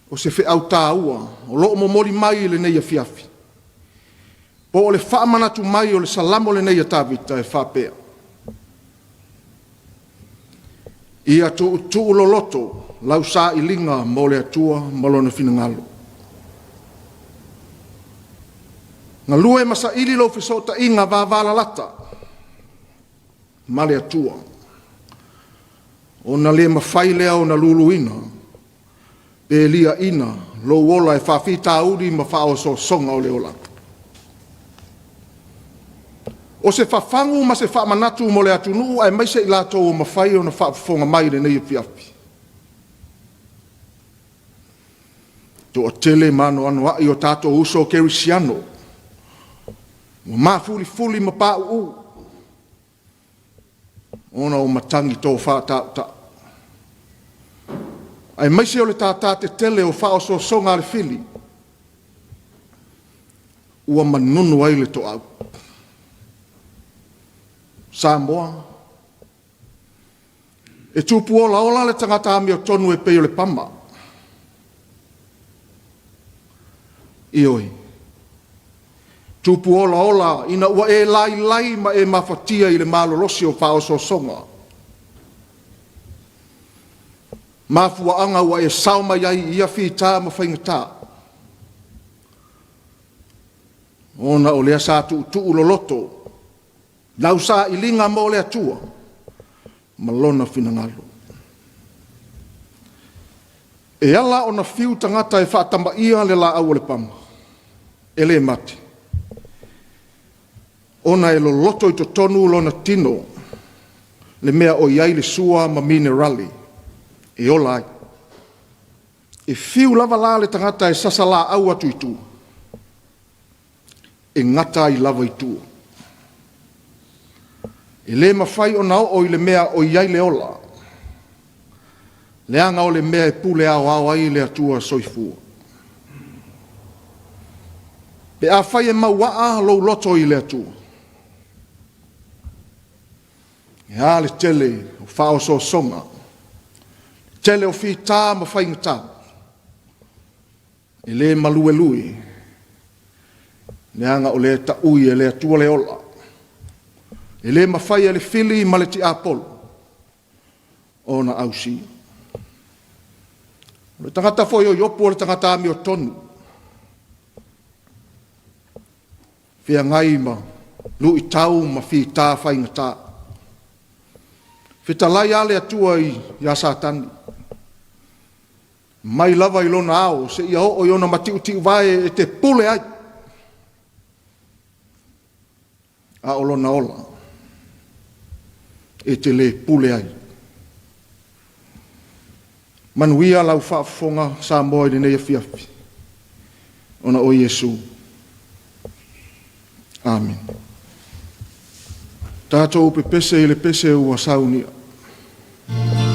O se whi au tā ua, o lo momori mai le nei Afiafi. Po o le whaamanatu mai o le salamo le nei a tāvita e whapea. Ia tu lo loto. Lau sa I linga mo le atua malona finangalo. Nga lue masa ili lo fisota inga vavala lata. Ma le atua. O na le mawhai lea o na luluina. Pe lia ina lo wola e whawhita auri ma whao so songa o le ola. O se whafangu ma se whamanatu mo le atunu ai mai se i lātou o mawhai o na whafonga mai le nei Afiafi. To o tele mano anu ai o tātou uso kerisiano. Ma fuli ma pā u. Ona o matangi tō whātau. Ai mai se o le tātā te tele o whao so songa le whili. Ua manunu ai le to au. Samoa. E tupu ola le tangata ami o tonu e peo le pama. Ioi. Tupu ola ina ua e lai ma e mafatia i le malolosi o whao so songa. Mafua anga ua e sauma iai ia whita ma whaingata. Ona o lea sa tu uloloto. Lau sa ilinga mo lea tua. Malona finangalo. E ala ona fiu tangata e whaatamba ia le la au le pama. Ele mati. Ona e loloto i to tonu lona tino. Le mea o iai le sua ma minerali. E ola ai. E fiu lava la le tangata e sasala au atu i tua. E ngata i lava i tua. E le mawhai o nao o i le mea o iai le ola. Le anga o le mea e pule au ai le atua soifua. Pe a whai e mauaa lou loto i le atua. E a le tele o whao so songa. Tele o fi tā ma whai ngata. E le malue lui. Le anga o le ta ui e le atua le ola. E le mawhai e le whili ma le ti apolo. O na ausi. Le tangata foi o yopo le tangata ami o tonu. Fia ngai ma lu i tau ma fi tā whai ngata. Fita lai ale atua i ya satani. Mai lava i lona ao se ia o iona matiu tiu vai e te pule ai. A o lona ola. E te le pule ai. Manuia lau whaafonga Samoa i nei Afiafi. Ona o Yesu. Amen. Tātou pe pese i le pese ua saunia. Thank you.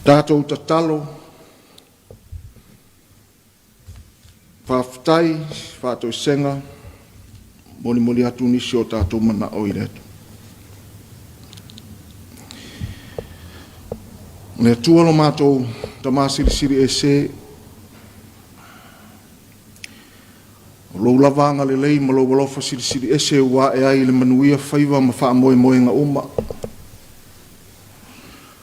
Tātou tatalo, whawhitai, whātou senga, moni atu nisi o tātou mana o i retu. Le tualo mātou tamasiri e se, lo lavanga le lei ma lo walofa siri e se wa e ai le manuia whaiva ma wha moe nga uma.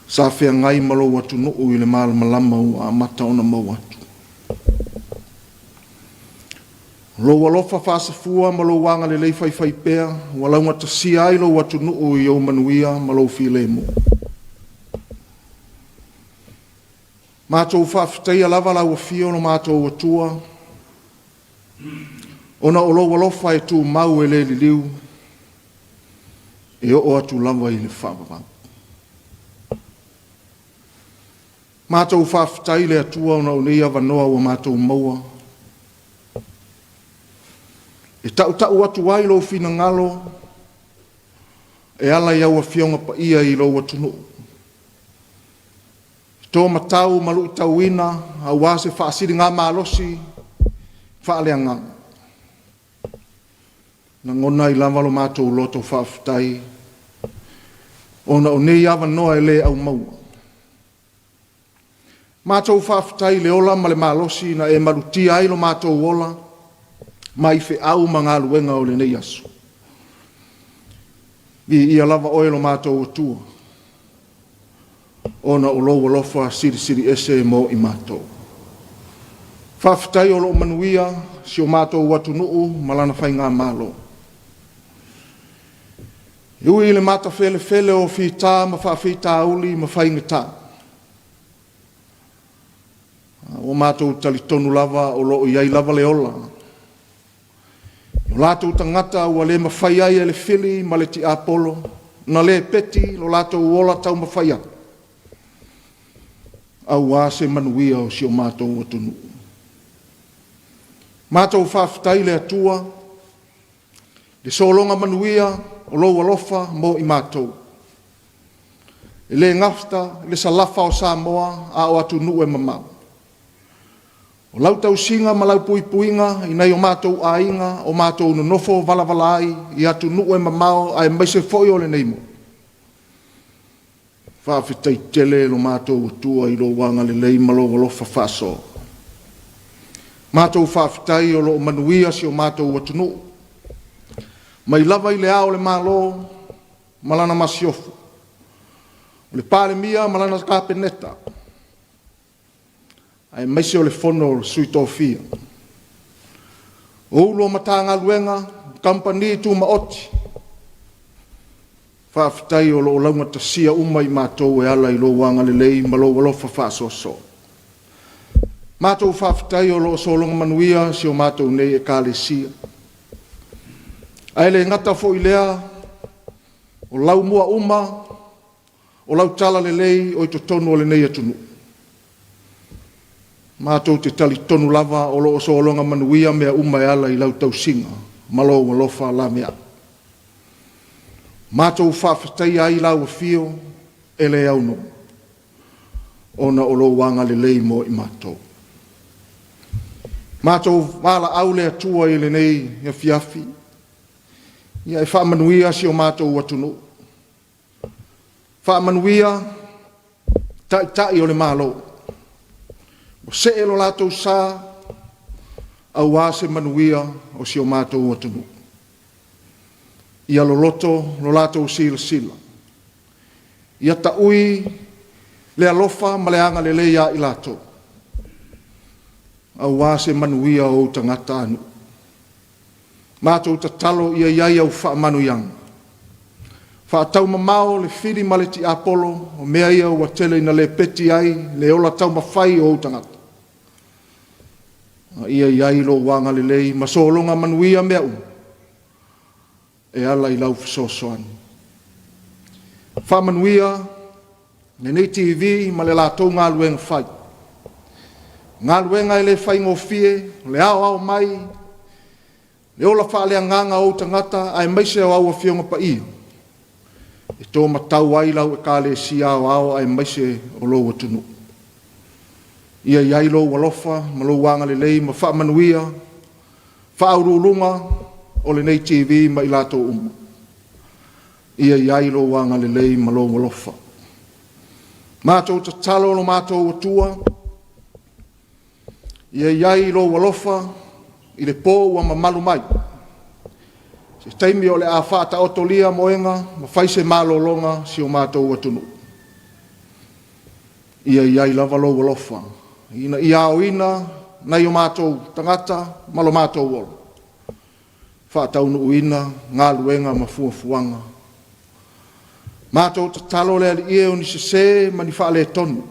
Sa whea ngai ma lo watu nuu i le maala malama u a mata ona mau atu. Lo walofa whasafua ma lo wanga le lei whai pea, walaunga ta si ai lo watu nuu i au manuia ma lo while mo. Mātou whawhitai a lava lau a whio no mātou atua, ona o lo walofa e tū mau e le liu, e o atu lava i le whawawang. Mātou whawhitai le atua ona o nei awanoa o mātou maua. E tau atu ai lo whina ngalo, e ala iau a whionga pa ia i lo atu nuu. Tō matau malu i tauina, a wase whaasiri ngā mālosi, whaaleanga. Na ngona i lawalo mātou loto whawhitai, ona o nei awa noa e le au maua. Mātou whawhitai le ola ma le mālosi na e maluti ai lo mātou ola, mai whi au ma ngā luenga o le nei asu. Ia lava oe lo mātou atua. Ona o lo walofa siri ese mo i mātou. Whawhitai o lo manuia, si o mātou watu nuu, malana whai ngā mālo. Iui le mata fele o whita, ma whawhita uli, ma whai ngata. O mātou talitonu lava, o lo iai lava le ola. O lātou tangata, ua le ma whai ai le whili, ma le ti apolo, na le peti, lo lātou uola tau ma whai ai. Au a se manuia o si o mātou atunu. Mātou whawhitai le atua, le solonga manuia o lo alofa mo i mātou. E le ngafta, le salafa o Samoa a o atunu e mamau. O lau tau singa ma lau puipuinga i nei o mātou a inga o mātou nonofo valavalai i atunu e mamau a e maise foi o le neimo. Whawhitai tele lo mātou atua i lo wanga le lei malo walofa whaso. Mātou whawhitai o lo manuia si o mātou atunu. Mai lava i le ao le malo, malana masiofu. O le pāle mia, malana kāpeneta. Ai maise o le fono sui tōwhia. O ulo matanga luenga, kampani tu maoti. Whawhitai o lo launga tasia umai mātou e ala i lo wanga le lei ma lo walofa whasoso. Mātou whawhitai o lo solonga manuia si o mātou nei e kālesia. Ai le ngata fo i lea, o lau mua uma, o lau tala le lei o i to tonu o le nei atunu. Mātou te tali tonu lava o lo solonga manuia mea uma e ala i lau tausinga, ma lo walofa la mea. Mātou whawhitai ai lau a whio e le au no. Ona o lo wanga le lei mo i mātou. Mātou wala au le atua i le nei e Afiafi. Ia e whaamanuia si o mātou watunu. Whaamanuia tai o le mālo. O se e lo lātou sā au wāse manuia o si o mātou watunu. Ia lo loto, lo lātou sila. Ia ta ui, le alofa, ma le anga le leia i lātou. Au wāse manuia o tangata anu. Mātou ta talo ia iai au wha manu yang. Wha tau mamao le whiri ma le ti apolo, o mea ia ua tele ina le peti ai, le ola tau mawhai o tangata. Ia iai lo wanga le lei, ma solonga manuia mea e ala i lau whasosoan. Whamanuia, nei TV, ma le lātou ngā luenga whai. Ngā luenga e le whai ngō fie, le ao mai, le ola whaalea nganga o tangata, ai maise au au a whionga pa ia. E tō matau ai lau e kāle si ao ai maise o lo atunu. Ia iai lo walofa, ma lo wanga lelei, ma wha manuia, wha aurulunga, o le nei TV ma ilato uma. Ia iai lo wanga lelei, ma lo walofa. Mātou ta talo lo mātou atua, ia iai lo walofa, i le pō ua mamalu mai. Se taimi o le a whata otolia moenga, ma whaise mālolonga si o mātou atunu. Ia iai lava lo walofa. Ina ia o ina, nai o mātou tangata, malo mātou olo. Whātaunu uina, ngā luenga ma fuafuanga. Mātou ta talo le ali ia o ni se ma ni whaale tonu.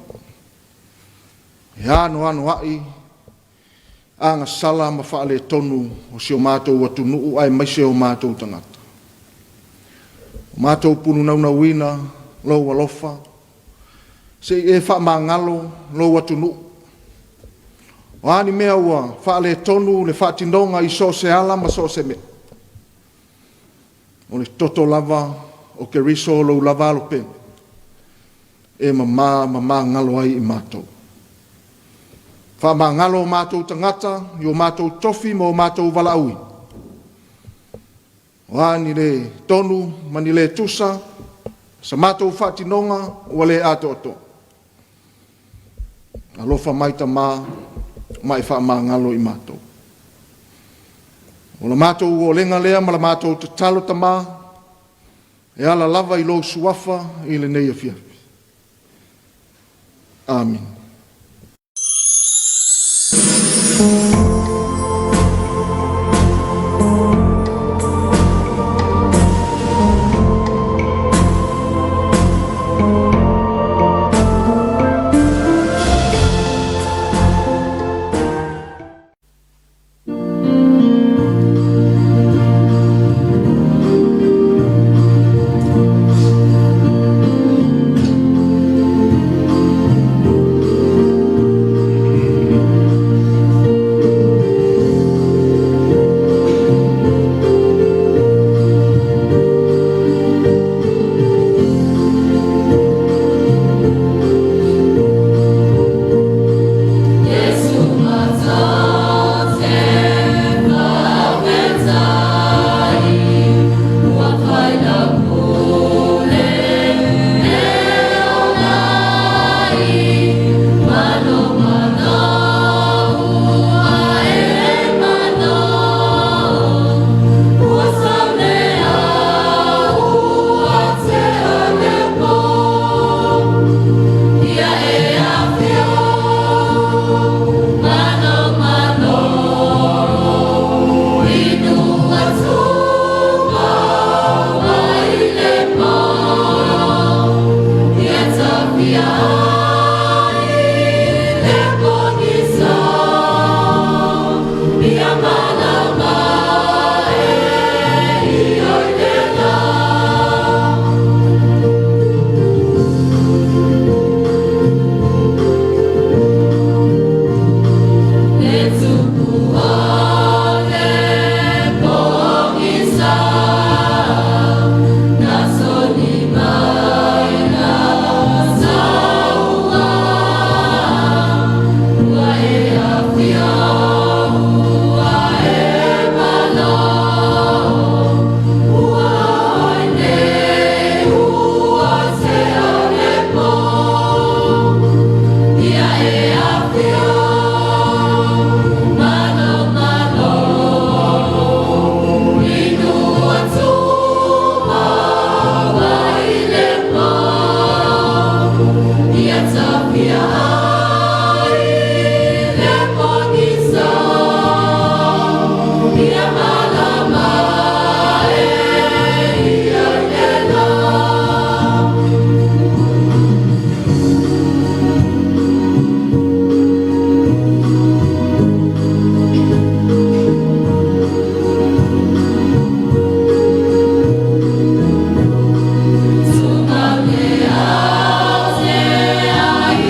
E ano ai, anga sala ma whaale tonu o si o mātou atunu ai maise o mātou tangata. O mātou punu nauna uina, lo walofa. Se e wha mangalo, lo atunu. O ani mea ua, whaale tonu le whaatinonga i so se ala ma so se me. O le toto lava, o ke riso lo lava lo pen. E mama ngalo ai i mātou. Wha ngalo o mātou tangata, i o mātou tofi mo o mātou walaui. O ani le tonu, mani le tusa, sa mātou whaatinonga, o le ato ato. Alofa maita mai wha ngalo i mātou. O la mātou o lenga lea ma la mātou te talo tama, e ala lava i lo suafa i le nei Afiafi. Amen.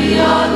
Sumaleau,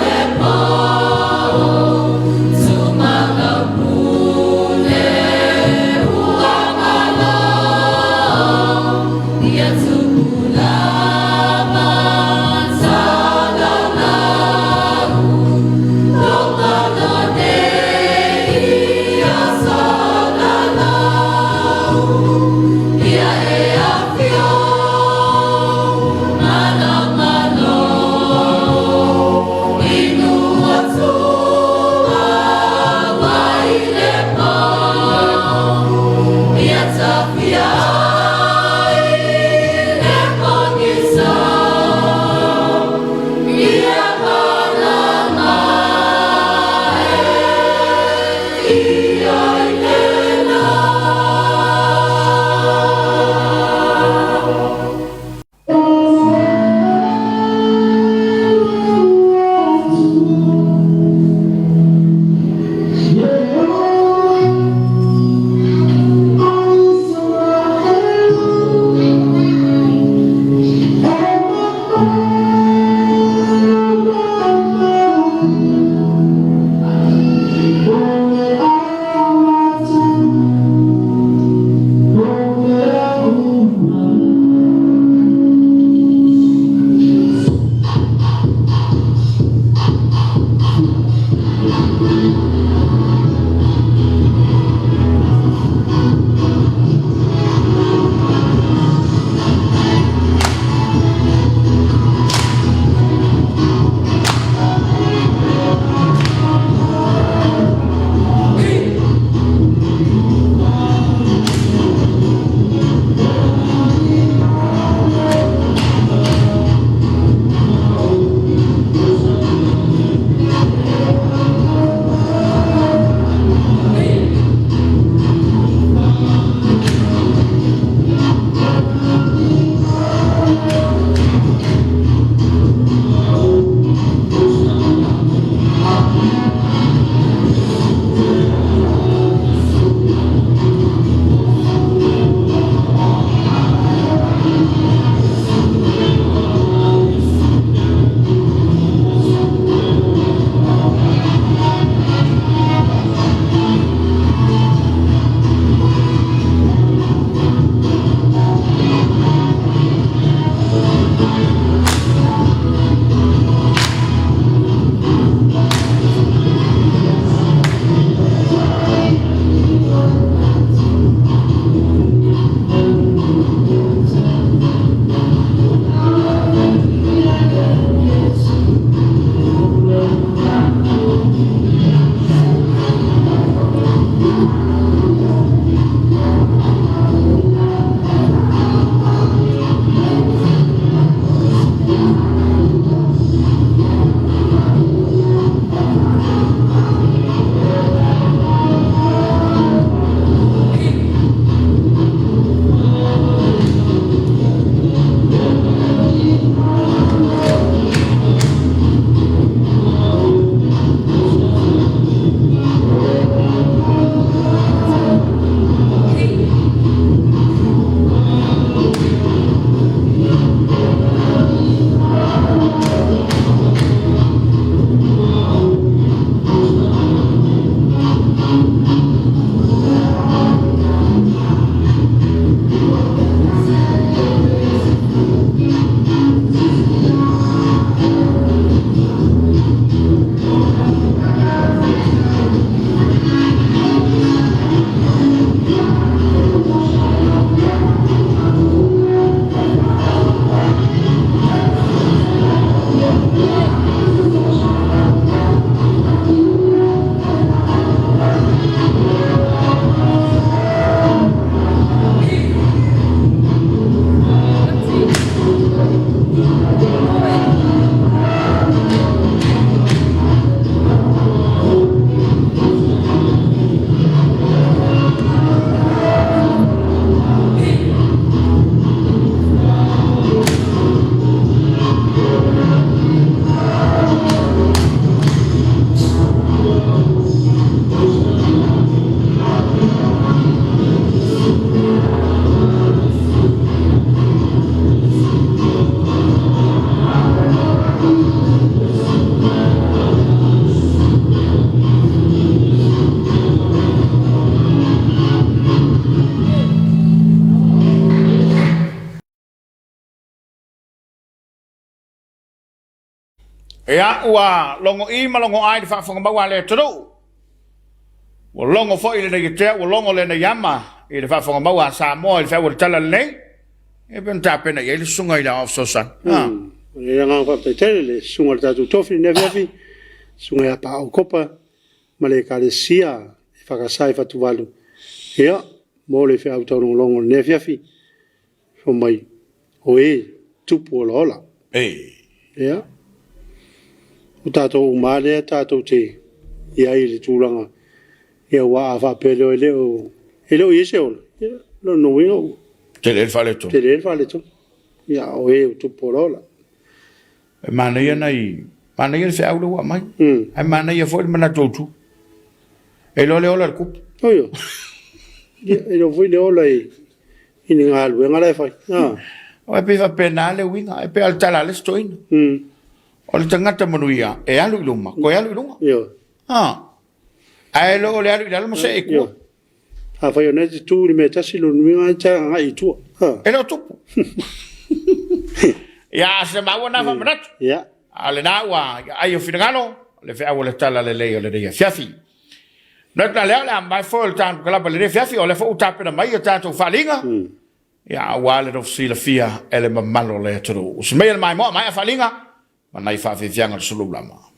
Ea ua longo I ma longo ai fa fonga bawa le tro. Wo longo fo ile ne te wo longo le na yama ile fa fonga bawa Samoa ile fa wo tala le. E ben tape na ile sunga ile of so san. Le nga fa te le sunga ta tu tofi ne viafi. Sunga ya pa o kopa ma le kalesia fa ka sai fa tu valu. Ea mo le fa auto longo ne viafi. Fo mai o e tupu lola. Ea o tātou umare, tātou te ia I le tūranga. Ia wā a whapere o leo. E leo I se o. Lo no wingo. Te le fale to. Te le fale to. Ia o e o tuporola. E mana ia nei. Mana ia se aula wa mai. E mana ia foi mana totu. E lo le ola kup. Oio. E lo foi le ola I ngā alu. E ngā lai fai. O e pe fa penale winga. E pe altala le stoina. O le tangata manuia, e alu iluma, ko e alu iluma? Io. Ai lo le alu iluma se e kua. A whai o nete tū ni me tasi lo nuinga ta nga I tua. E lo tupu. Ia se maua na whamanatu. Ia. A le naua, ai o finangalo, le whea o le tala le leo le reia fiafi. Nata leo le amai fo le tānu kalapa le reia fiafi, o le fo utapena mai o tātou whalinga. Ia wale no sila fia, ele mamalo le turu. Usmei le mai moa mai a whalinga. Mana I whawhiwhianga le Suluaulama.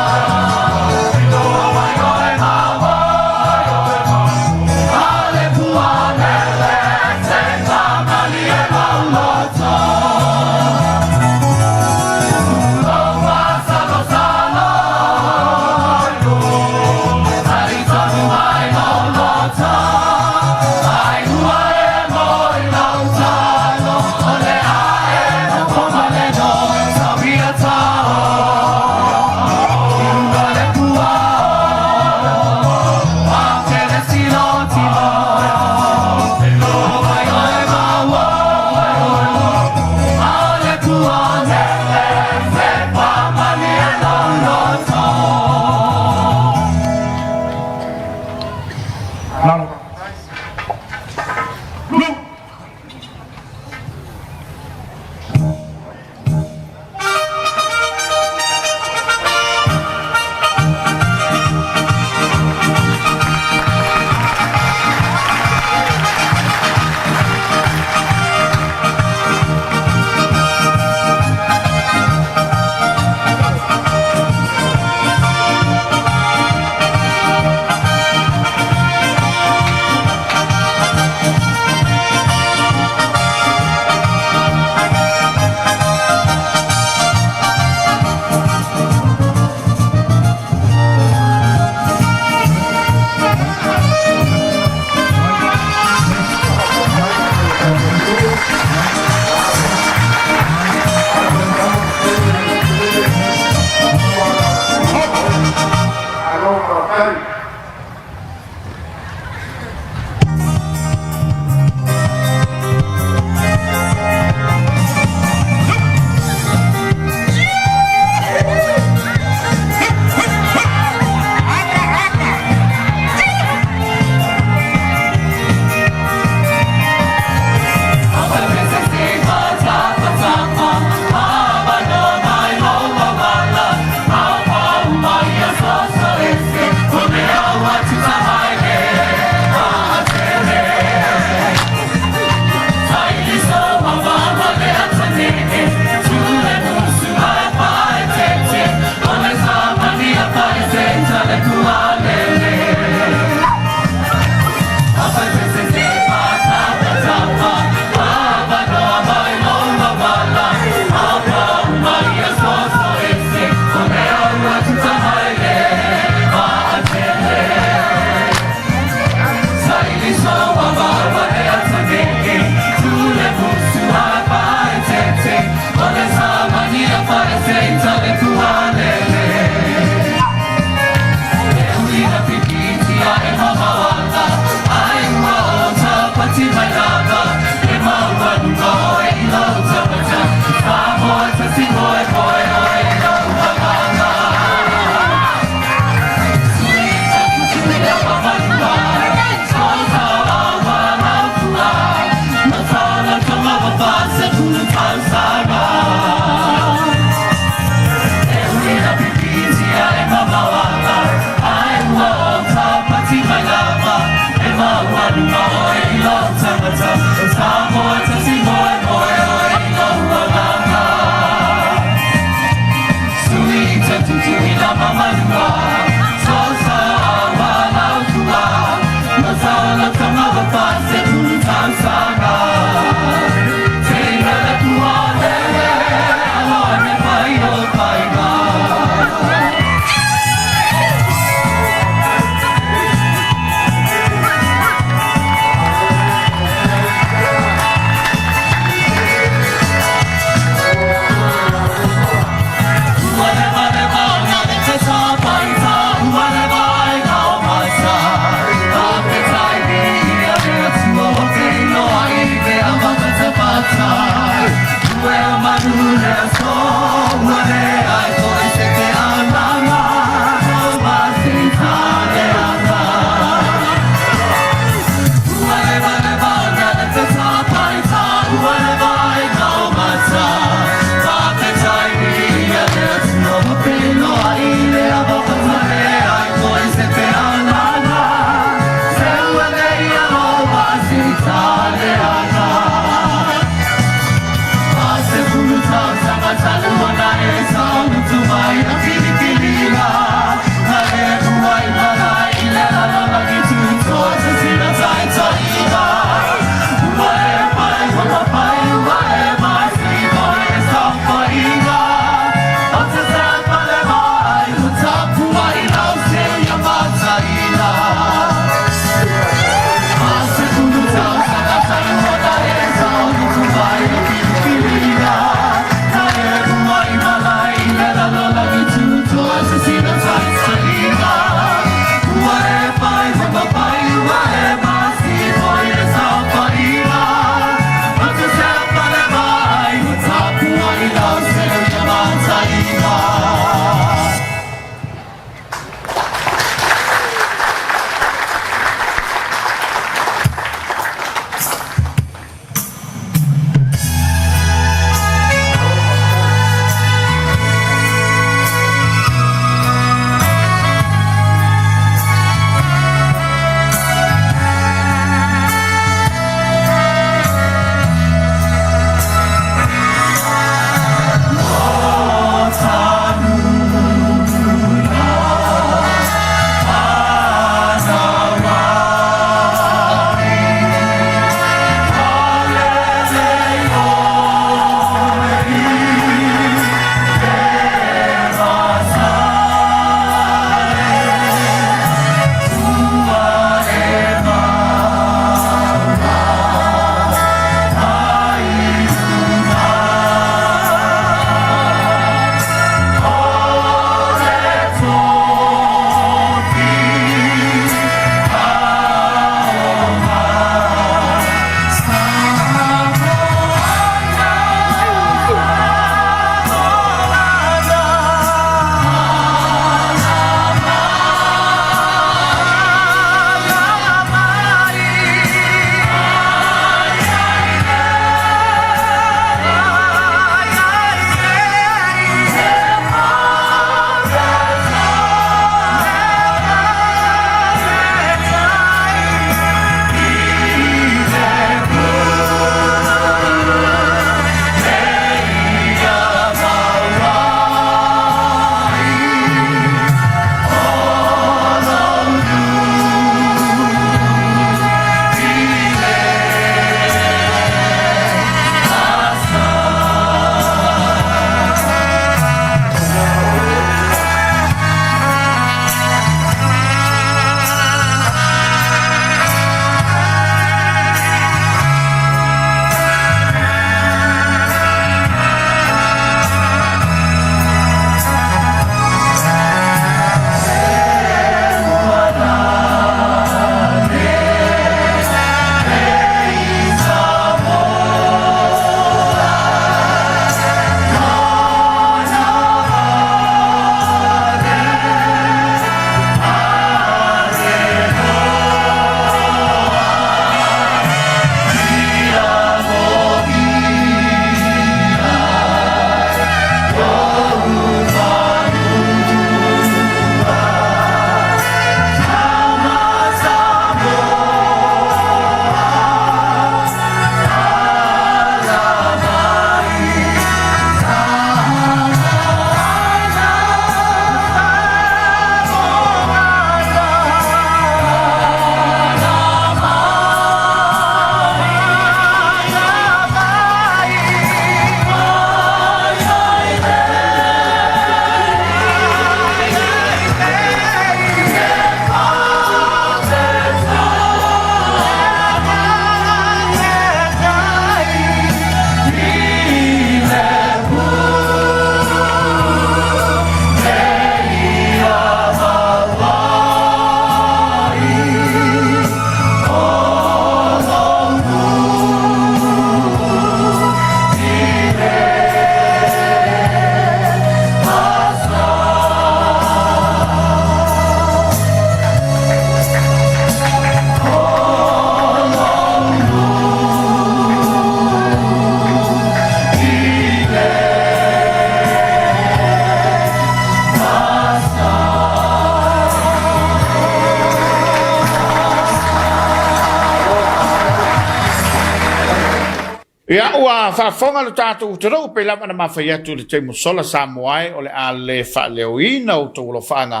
Ia ua whaafonga le tātou uterau pe lama na mawhai atu le teimu sola Samoa o le a le whaaleoina o tō whanga.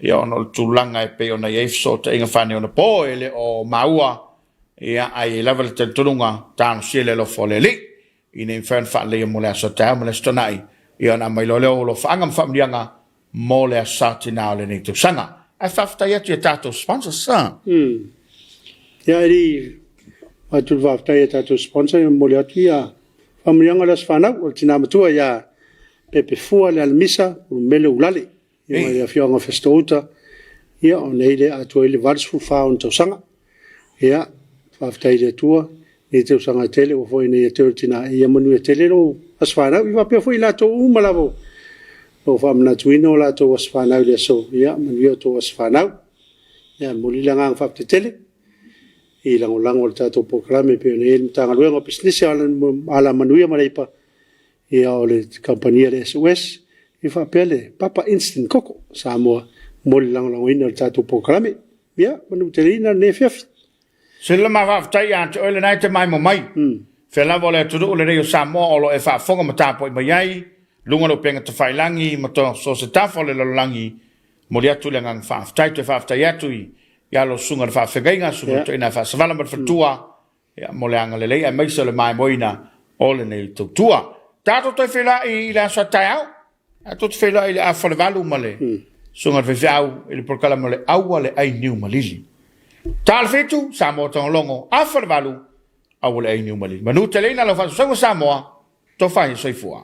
Ia ono le tūlanga e pe ona iefso te inga whane ona pō e le o maua. Ia ai lava le tenturunga tāno siele lo fole li. I ne mwhen whaalea mo le aso tau mo le stonai. Ia ona mai lo leo lo whanga mwhamrianga mo le asa tina o le nei tūsanga. Ai whaftai atu e tātou sponsor sa. Ia eri atu whaftai e tātou sponsor mo le atu ia whamrianga las whanau o tina matua ia pepe fua le almisa o mele ulale. Ia mai a whianga festouta. Ia o nei le atua i le varsfu whao tausanga. Ia whaftai le atua ni tausanga tele o foi nei atua tina ia manu e tele no as whanau. I wapea foi lato umalavo. O whamna tuino lato as whanau le so. Ia manu to as whanau. Ia mulilanga ang whafte tele. I lango le tātou pōkalame pe ona ele mtanga luenga business ala manuia mareipa ia o le kampania le SOS i whapea le Papa Instant Koko Samoa mo le lango ina le tātou pōkalame ia manu te reina ne Afiafi Sila ma whaftai ante oile nai te mai mo mai Whela wale turu le reo Samoa o lo e whaafonga ma tāpo i mai ai lunga lo penga te whailangi ma to so se tafo le lalangi mo le atu le ngang whaftai te whaftai atu i ia lo sunga le whawhengainga, sunga to ina whasavala ma whatua, ia mo le anga lelei, ai maisa le mai moina o le nei tautua. Tātou toi whela i le aswa tai au, tātou toi whela i le awhale walu ma le, sunga le whewhiau, i le porkala ma le aua le ai niu malili. Tāle whetu, Samoa tongalongo, awhale walu, aua le ai niu malili. Manu te leina lo whasasunga Samoa, to whai soifua.